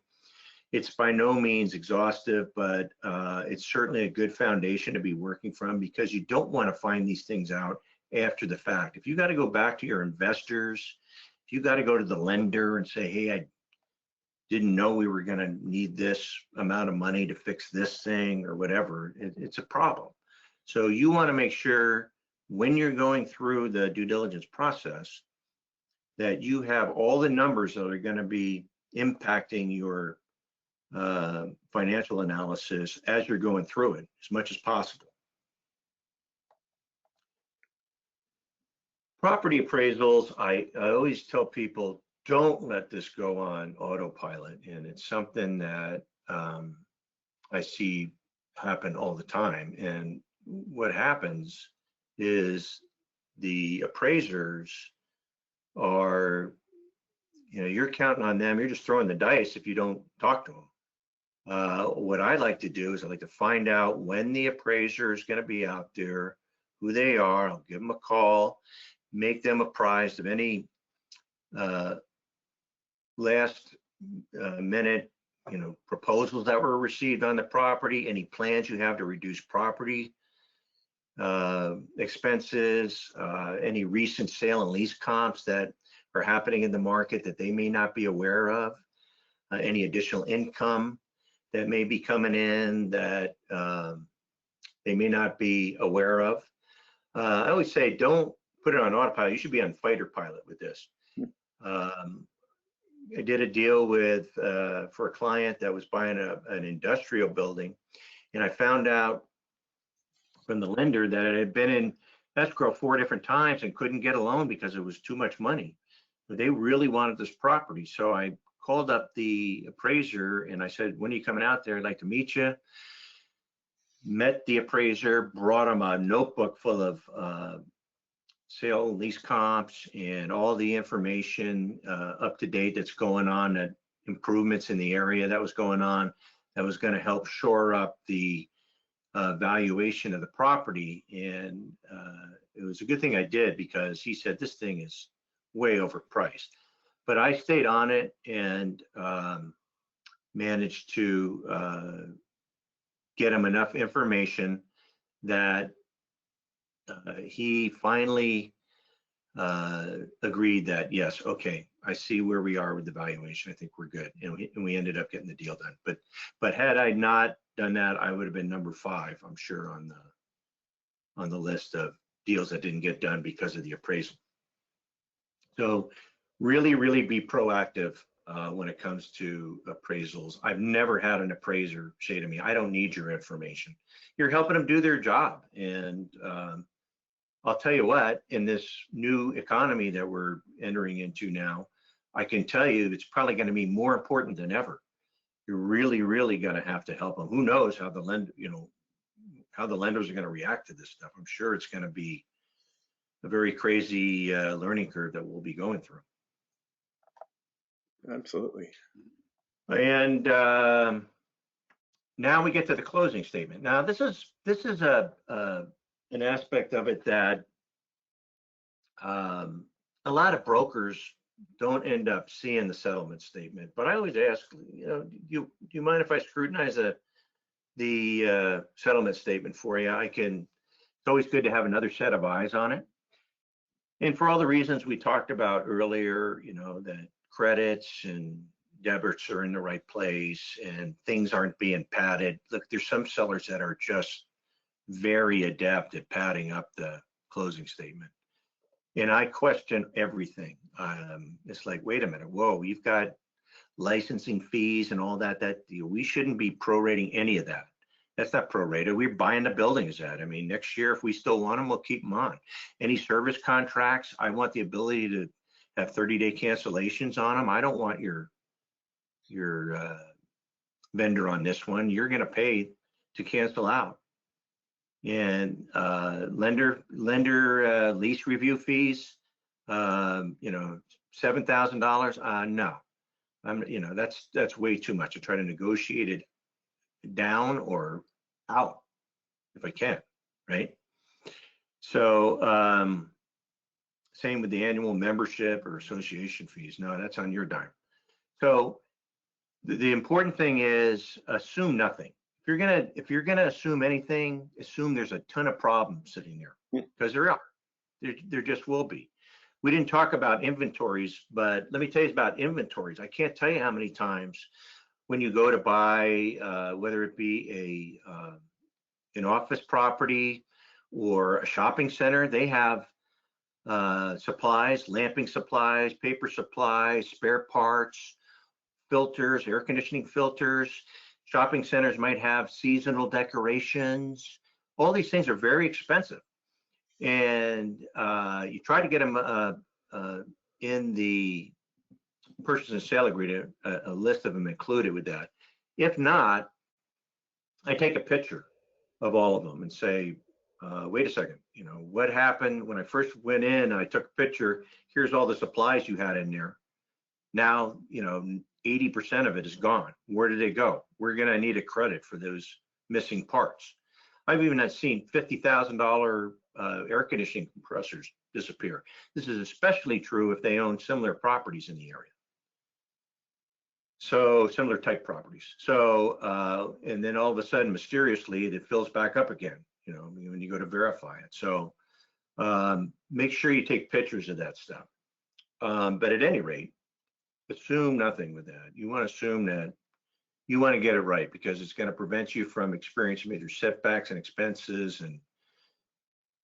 It's by no means exhaustive, but it's certainly a good foundation to be working from, because you don't want to find these things out after the fact. If you got to go back to your investors, if you got to go to the lender and say, hey, I didn't know we were going to need this amount of money to fix this thing or whatever, it's a problem. So you want to make sure when you're going through the due diligence process that you have all the numbers that are going to be impacting your financial analysis as you're going through it as much as possible. Property appraisals, I always tell people, don't let this go on autopilot. And it's something that I see happen all the time. And what happens is the appraisers are, you're counting on them. You're just throwing the dice if you don't talk to them. What I like to do is I like to find out when the appraiser is going to be out there, who they are. I'll give them a call, make them apprised of any last minute proposals that were received on the property, any plans you have to reduce property expenses, any recent sale and lease comps that are happening in the market that they may not be aware of, any additional income that may be coming in that they may not be aware of. I always say, don't put it on autopilot. You should be on fighter pilot with this. I did a deal with for a client that was buying an industrial building, and I found out from the lender that it had been in escrow 4 different times and couldn't get a loan because it was too much money. But they really wanted this property. So I called up the appraiser and I said, when are you coming out there? I'd like to meet you. Met the appraiser, brought him a notebook full of sale lease comps and all the information up to date that's going on, that improvements in the area that was going on, that was going to help shore up the valuation of the property. And it was a good thing I did, because he said this thing is way overpriced. But I stayed on it and managed to get him enough information that he finally agreed that, yes, okay, I see where we are with the valuation. I think we're good. And we ended up getting the deal done. But had I not done that, I would have been number 5, I'm sure, on the list of deals that didn't get done because of the appraisal. So really be proactive when it comes to appraisals. I've never had an appraiser say to me, I don't need your information. You're helping them do their job. And I'll tell you what, in this new economy that we're entering into now, I can tell you it's probably going to be more important than ever. You're really going to have to help them. Who knows how the how the lenders are going to react to this stuff. I'm sure it's going to be a very crazy learning curve that we'll be going through. Absolutely. And now we get to the closing statement. Now this is an aspect of it that a lot of brokers don't end up seeing the settlement statement. But I always ask, do you mind if I scrutinize the settlement statement for you? It's always good to have another set of eyes on it. And for all the reasons we talked about earlier, that credits and debits are in the right place and things aren't being padded. Look, there's some sellers that are just very adept at padding up the closing statement. And I question everything. It's like, wait a minute, whoa, you've got licensing fees and all that, we shouldn't be prorating any of that. That's not prorated. We're buying the buildings at. I mean, next year, if we still want them, we'll keep them on. Any service contracts, I want the ability to have 30-day cancellations on them. I don't want your vendor on this one. You're going to pay to cancel out. And lender lease review fees, $7,000. No, that's way too much. I try to negotiate it down or out if I can, right? So same with the annual membership or association fees. No, that's on your dime. So the important thing is assume nothing. If you're gonna assume anything, assume there's a ton of problems sitting there, because there are. There just will be. We didn't talk about inventories, but let me tell you about inventories. I can't tell you how many times when you go to buy, whether it be an office property or a shopping center, they have supplies, lamping supplies, paper supplies, spare parts, filters, air conditioning filters. Shopping centers might have seasonal decorations. All these things are very expensive. And you try to get them in the purchase and sale agreement, a list of them included with that. If not, I take a picture of all of them and say, wait a second, what happened when I first went in, I took a picture, here's all the supplies you had in there. Now, 80% of it is gone. Where did they go? We're gonna need a credit for those missing parts. I've even seen $50,000 air conditioning compressors disappear. This is especially true if they own similar properties in the area. So similar type properties. So, and then all of a sudden, mysteriously, it fills back up again, when you go to verify it. So make sure you take pictures of that stuff. But at any rate, assume nothing with that. You want to assume that you want to get it right, because it's going to prevent you from experiencing major setbacks and expenses, and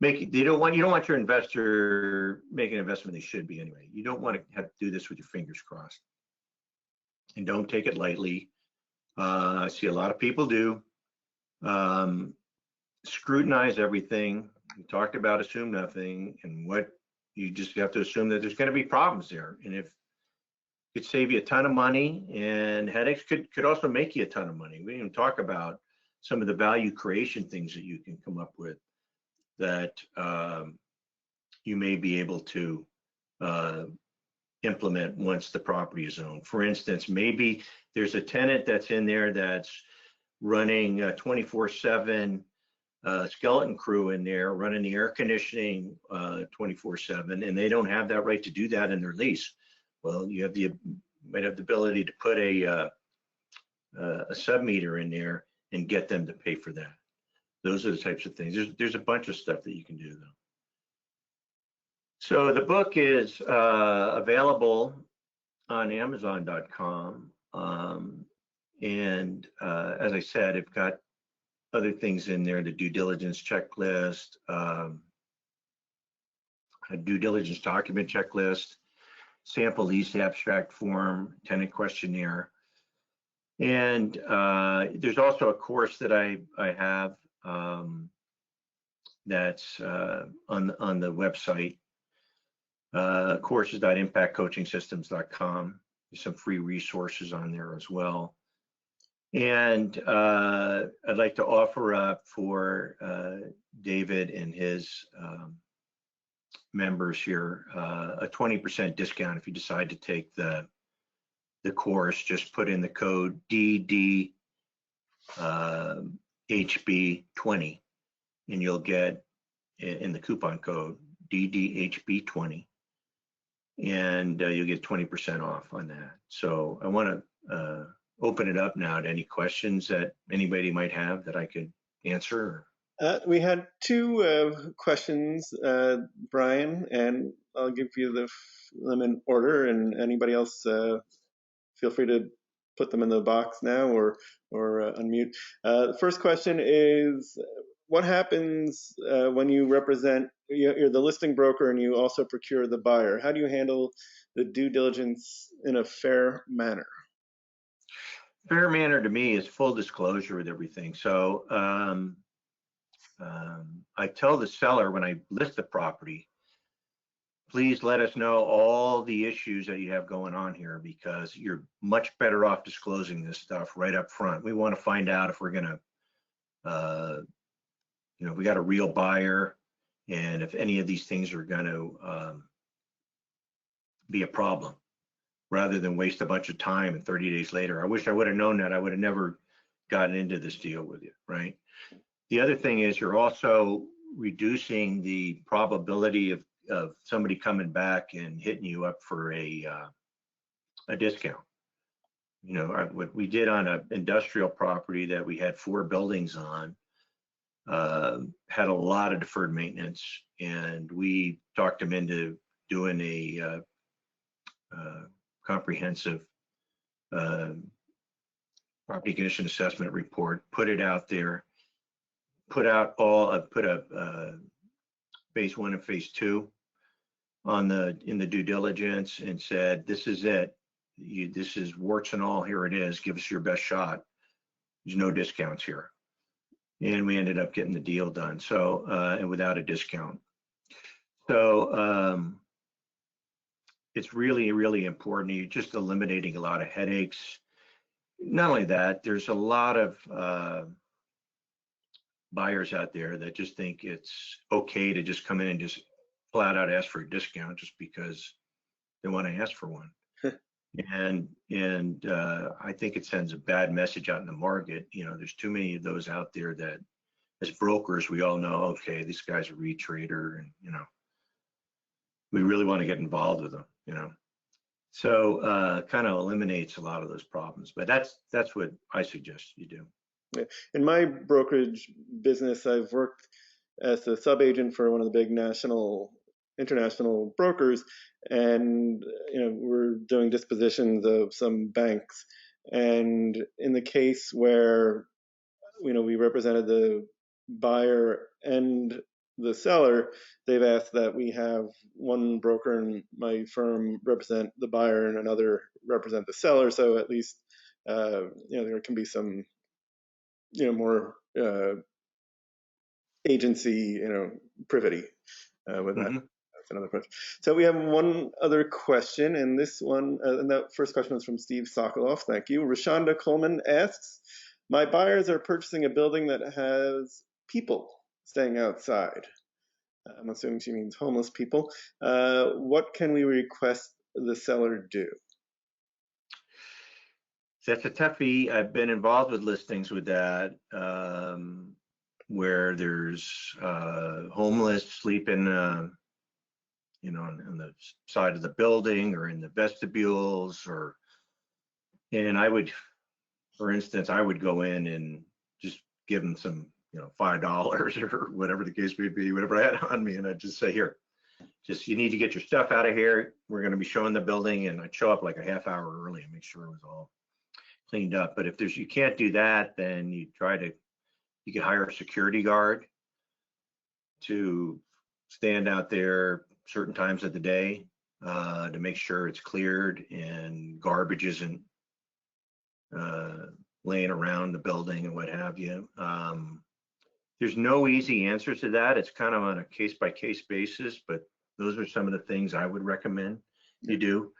you don't want your investor making an investment they should be anyway. You don't want to have to do this with your fingers crossed. And don't take it lightly. I see a lot of people do. Scrutinize everything. We talked about assume nothing, and what you just have to assume that there's going to be problems there. And if it could save you a ton of money, and headaches could also make you a ton of money. We didn't even talk about some of the value creation things that you can come up with that you may be able to implement once the property is owned. For instance, maybe there's a tenant that's in there that's running 24/7 skeleton crew in there, running the air conditioning 24/7, and they don't have that right to do that in their lease. Well, you might have the ability to put a sub-meter in there and get them to pay for that. Those are the types of things. There's a bunch of stuff that you can do, though. So the book is available on Amazon.com. And as I said, it's got other things in there, the due diligence checklist, a due diligence document checklist. sample lease abstract form, tenant questionnaire. And there's also a course that I have that's on the website, courses.impactcoachingsystems.com. There's some free resources on there as well. And I'd like to offer up for David and his members here a 20% discount if you decide to take the course. Just put in the code DDHB20 and you'll get in the coupon code DDHB20 and you'll get 20% off on that. So I want to open it up now to any questions that anybody might have that I could answer. We had two questions, Brian, and I'll give you them in order, and anybody else feel free to put them in the box now or unmute. The first question is, what happens when you represent, you're the listing broker and you also procure the buyer? How do you handle the due diligence in a fair manner? Fair manner to me is full disclosure with everything. So I tell the seller when I list the property, please let us know all the issues that you have going on here, because you're much better off disclosing this stuff right up front. We want to find out if we're going to, if we got a real buyer and if any of these things are going to be a problem, rather than waste a bunch of time and 30 days later. I wish I would have known that. I would have never gotten into this deal with you, right? The other thing is you're also reducing the probability of somebody coming back and hitting you up for a discount. You know, what we did on an industrial property that we had 4 buildings on had a lot of deferred maintenance, and we talked them into doing a comprehensive property condition assessment report, put it out there, put a phase 1 and phase 2 in the due diligence, and said, this is it. This is warts and all. Here it is. Give us your best shot. There's no discounts here. And we ended up getting the deal done. So, and without a discount. So, it's really, really important. You're just eliminating a lot of headaches. Not only that, there's a lot of buyers out there that just think it's okay to just come in and just flat out ask for a discount just because they want to ask for one. and I think it sends a bad message out in the market. You know, there's too many of those out there that, as brokers, we all know, okay, this guy's a retrader, and you know, we really want to get involved with them. You know, so kind of eliminates a lot of those problems. But that's what I suggest you do. In my brokerage business, I've worked as a sub-agent for one of the big international brokers, and you know, we're doing dispositions of some banks. And in the case where, you know, we represented the buyer and the seller, they've asked that we have one broker in my firm represent the buyer and another represent the seller. So at least, you know, there can be some, you know, more agency, you know, privity with that. That's another question. So we have one other question, and this one, and that first question was from Steve Sokoloff. Thank you. Rashonda Coleman asks, my buyers are purchasing a building that has people staying outside. I'm assuming she means homeless people. What can we request the seller do? That's a toughie. I've been involved with listings with that, where there's homeless sleeping, you know, on the side of the building or in the vestibules, and I would, for instance, I would go in and just give them some, you know, $5 or whatever the case may be, whatever I had on me, and I'd just say, here, just, you need to get your stuff out of here. We're going to be showing the building, and I'd show up like a half hour early and make sure it was all cleaned up. But if you can't do that, then you can hire a security guard to stand out there certain times of the day. to make sure it's cleared and garbage isn't laying around the building and what have you. There's no easy answer to that. It's kind of on a case-by-case basis, but those are some of the things I would recommend you do.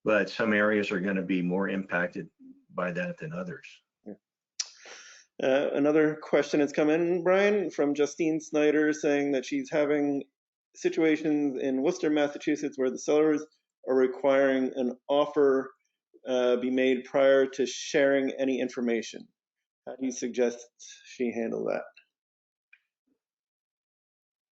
But some areas are going to be more impacted by that than others. Another question has come in, Brian, from Justine Snyder, saying that she's having situations in Worcester, Massachusetts, where the sellers are requiring an offer be made prior to sharing any information. How do you suggest she handle that?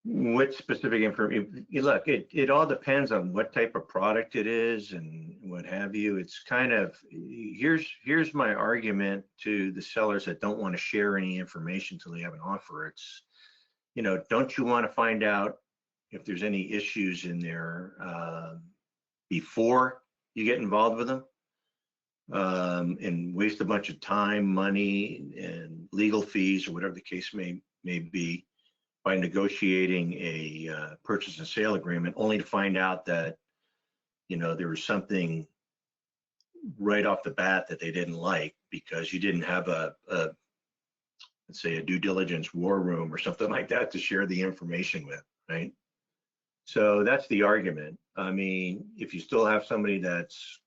What specific information? Look, it all depends on what type of product it is and what have you. It's kind of, here's my argument to the sellers that don't want to share any information until they have an offer. It's, don't you want to find out if there's any issues in there before you get involved with them, and waste a bunch of time, money, and legal fees, or whatever the case may be, by negotiating a purchase and sale agreement, only to find out that, there was something right off the bat that they didn't like because you didn't have let's say a due diligence war room or something like that to share the information with, right? So that's the argument. I mean, if you still have somebody that's,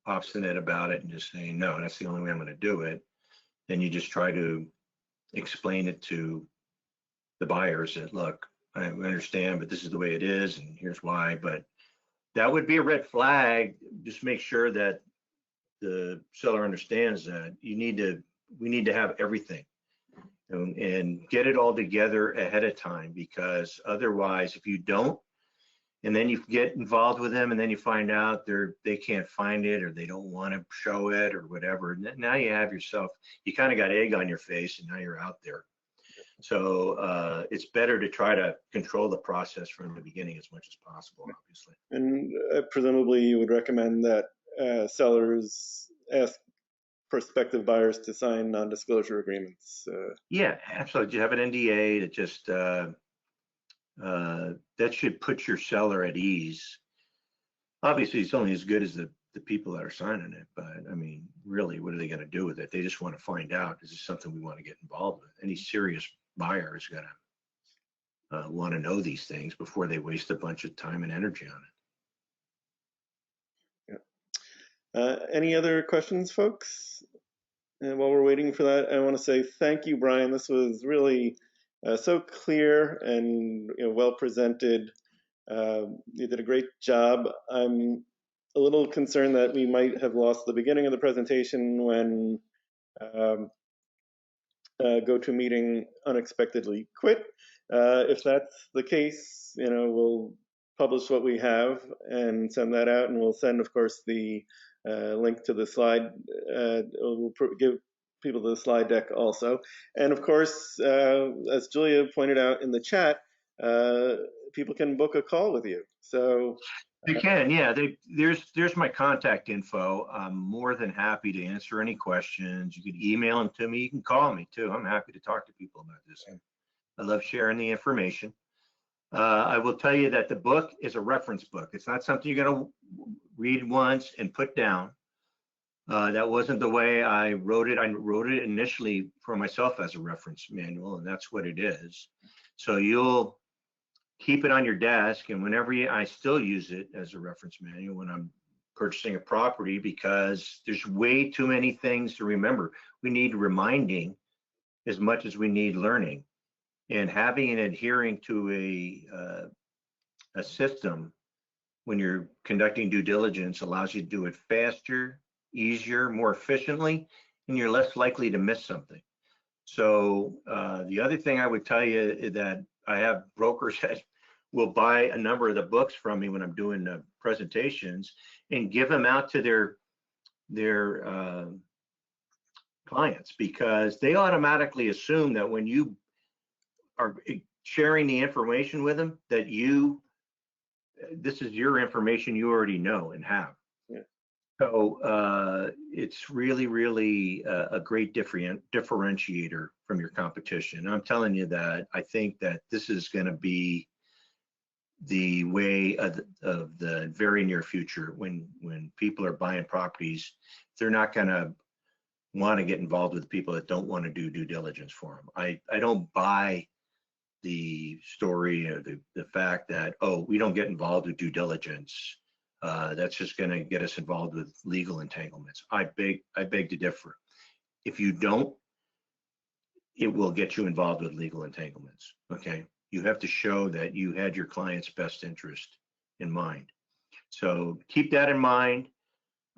obstinate about it and just saying, no, that's the only way I'm going to do it, then you just try to explain it to the buyers that, look, I understand, but this is the way it is, and here's why. But that would be a red flag. Just make sure that the seller understands that we need to have everything and get it all together ahead of time, because otherwise, if you don't, and then you get involved with them and then you find out they can't find it, or they don't want to show it, or whatever, now you have yourself, you kind of got egg on your face, and now you're out there. So it's better to try to control the process from the beginning as much as possible, obviously. And presumably you would recommend that sellers ask prospective buyers to sign non-disclosure agreements. Yeah, absolutely. You have an NDA that just that should put your seller at ease. Obviously, it's only as good as the people that are signing it, but I mean, really, what are they going to do with it? They just want to find out, is this something we want to get involved with? Any serious buyer is going to want to know these things before they waste a bunch of time and energy on it. Yeah. Any other questions, folks? And while we're waiting for that, I want to say thank you, Brian. This was really so clear and well presented. You did a great job. I'm a little concerned that we might have lost the beginning of the presentation when GoToMeeting unexpectedly quit. If that's the case, we'll publish what we have and send that out, and we'll send, of course, the link to the slide. We'll give people the slide deck also. And of course, as Julia pointed out in the chat, people can book a call with you. So they can, yeah. There's my contact info. I'm more than happy to answer any questions. You can email them to me. You can call me too. I'm happy to talk to people about this. I love sharing the information. I will tell you that the book is a reference book. It's not something you're going to read once and put down. That wasn't the way I wrote it. I wrote it initially for myself as a reference manual, and that's what it is. So you'll keep it on your desk, and whenever I still use it as a reference manual when I'm purchasing a property, because there's way too many things to remember. We need reminding as much as we need learning, and having and adhering to a system when you're conducting due diligence allows you to do it faster, easier, more efficiently, and you're less likely to miss something. So the other thing I would tell you is that I have brokers that will buy a number of the books from me when I'm doing the presentations and give them out to their clients, because they automatically assume that when you are sharing the information with them, that this is your information you already know and have. Yeah. So it's really, really a great differentiator from your competition. I'm telling you that I think that this is going to be the way of the very near future, when people are buying properties, they're not going to want to get involved with people that don't want to do due diligence for them. I don't buy the story or the fact that, oh, we don't get involved with due diligence. That's just going to get us involved with legal entanglements. I beg to differ. If you don't, it will get you involved with legal entanglements. Okay. You have to show that you had your client's best interest in mind. So keep that in mind.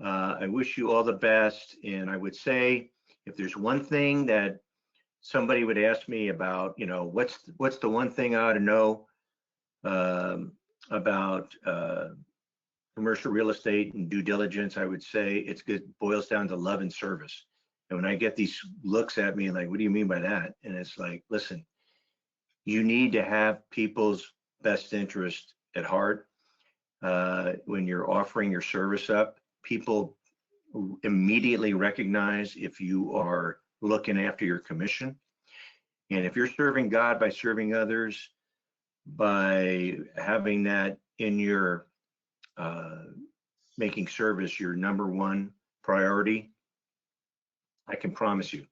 I wish you all the best. And I would say, if there's one thing that somebody would ask me about, you know, what's the one thing I ought to know about commercial real estate and due diligence, I would say it boils down to love and service. And when I get these looks at me like, what do you mean by that? And it's like, listen, you need to have people's best interest at heart. When you're offering your service up, people immediately recognize if you are looking after your commission. And if you're serving God by serving others, by having that in your making service your number one priority, I can promise you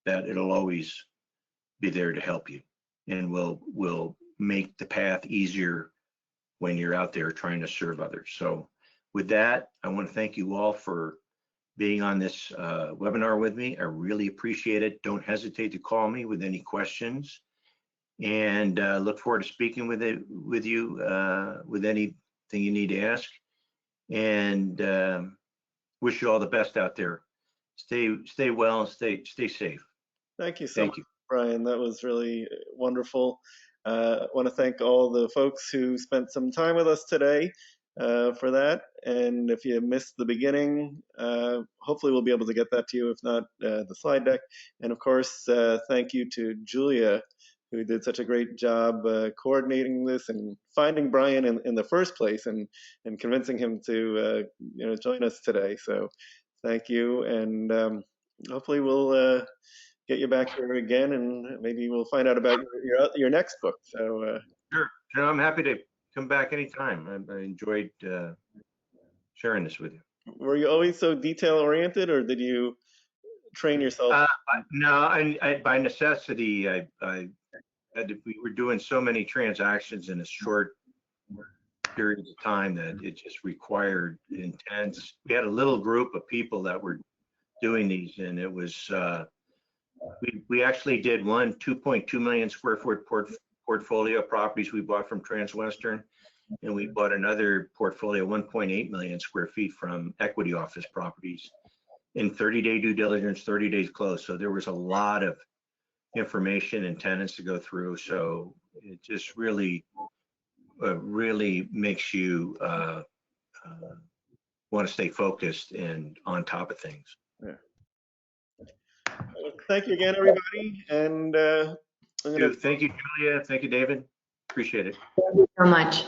that it'll always be there to help you, and will make the path easier when you're out there trying to serve others. So with that, I want to thank you all for being on this webinar with me. I really appreciate it. Don't hesitate to call me with any questions, and look forward to speaking with you with anything you need to ask. And wish you all the best out there. Stay well and stay safe. Thank you so Thank much, you. Brian. That was really wonderful. I want to thank all the folks who spent some time with us today for that. And if you missed the beginning, hopefully we'll be able to get that to you, if not the slide deck. And of course, thank you to Julia, who did such a great job coordinating this and finding Brian in the first place, and convincing him to join us today. So thank you, and hopefully we'll get you back here again, and maybe we'll find out about your next book. So Sure. No, I'm happy to come back anytime. I enjoyed sharing this with you. were you always so detail oriented, or did you train yourself? No, I by necessity, we were doing so many transactions in a short period of time that it just required intense. We had a little group of people that were doing these, and it was we actually did one 2.2 million square foot portfolio of properties we bought from Transwestern, and we bought another portfolio 1.8 million square feet from equity office properties in 30-day due diligence, 30 days close. So there was a lot of information and tenants to go through. So it just really makes you want to stay focused and on top of things. Yeah. Well, thank you again, everybody, and I'm gonna Thank you, Julia. Thank you, David. Appreciate it. Thank you so much.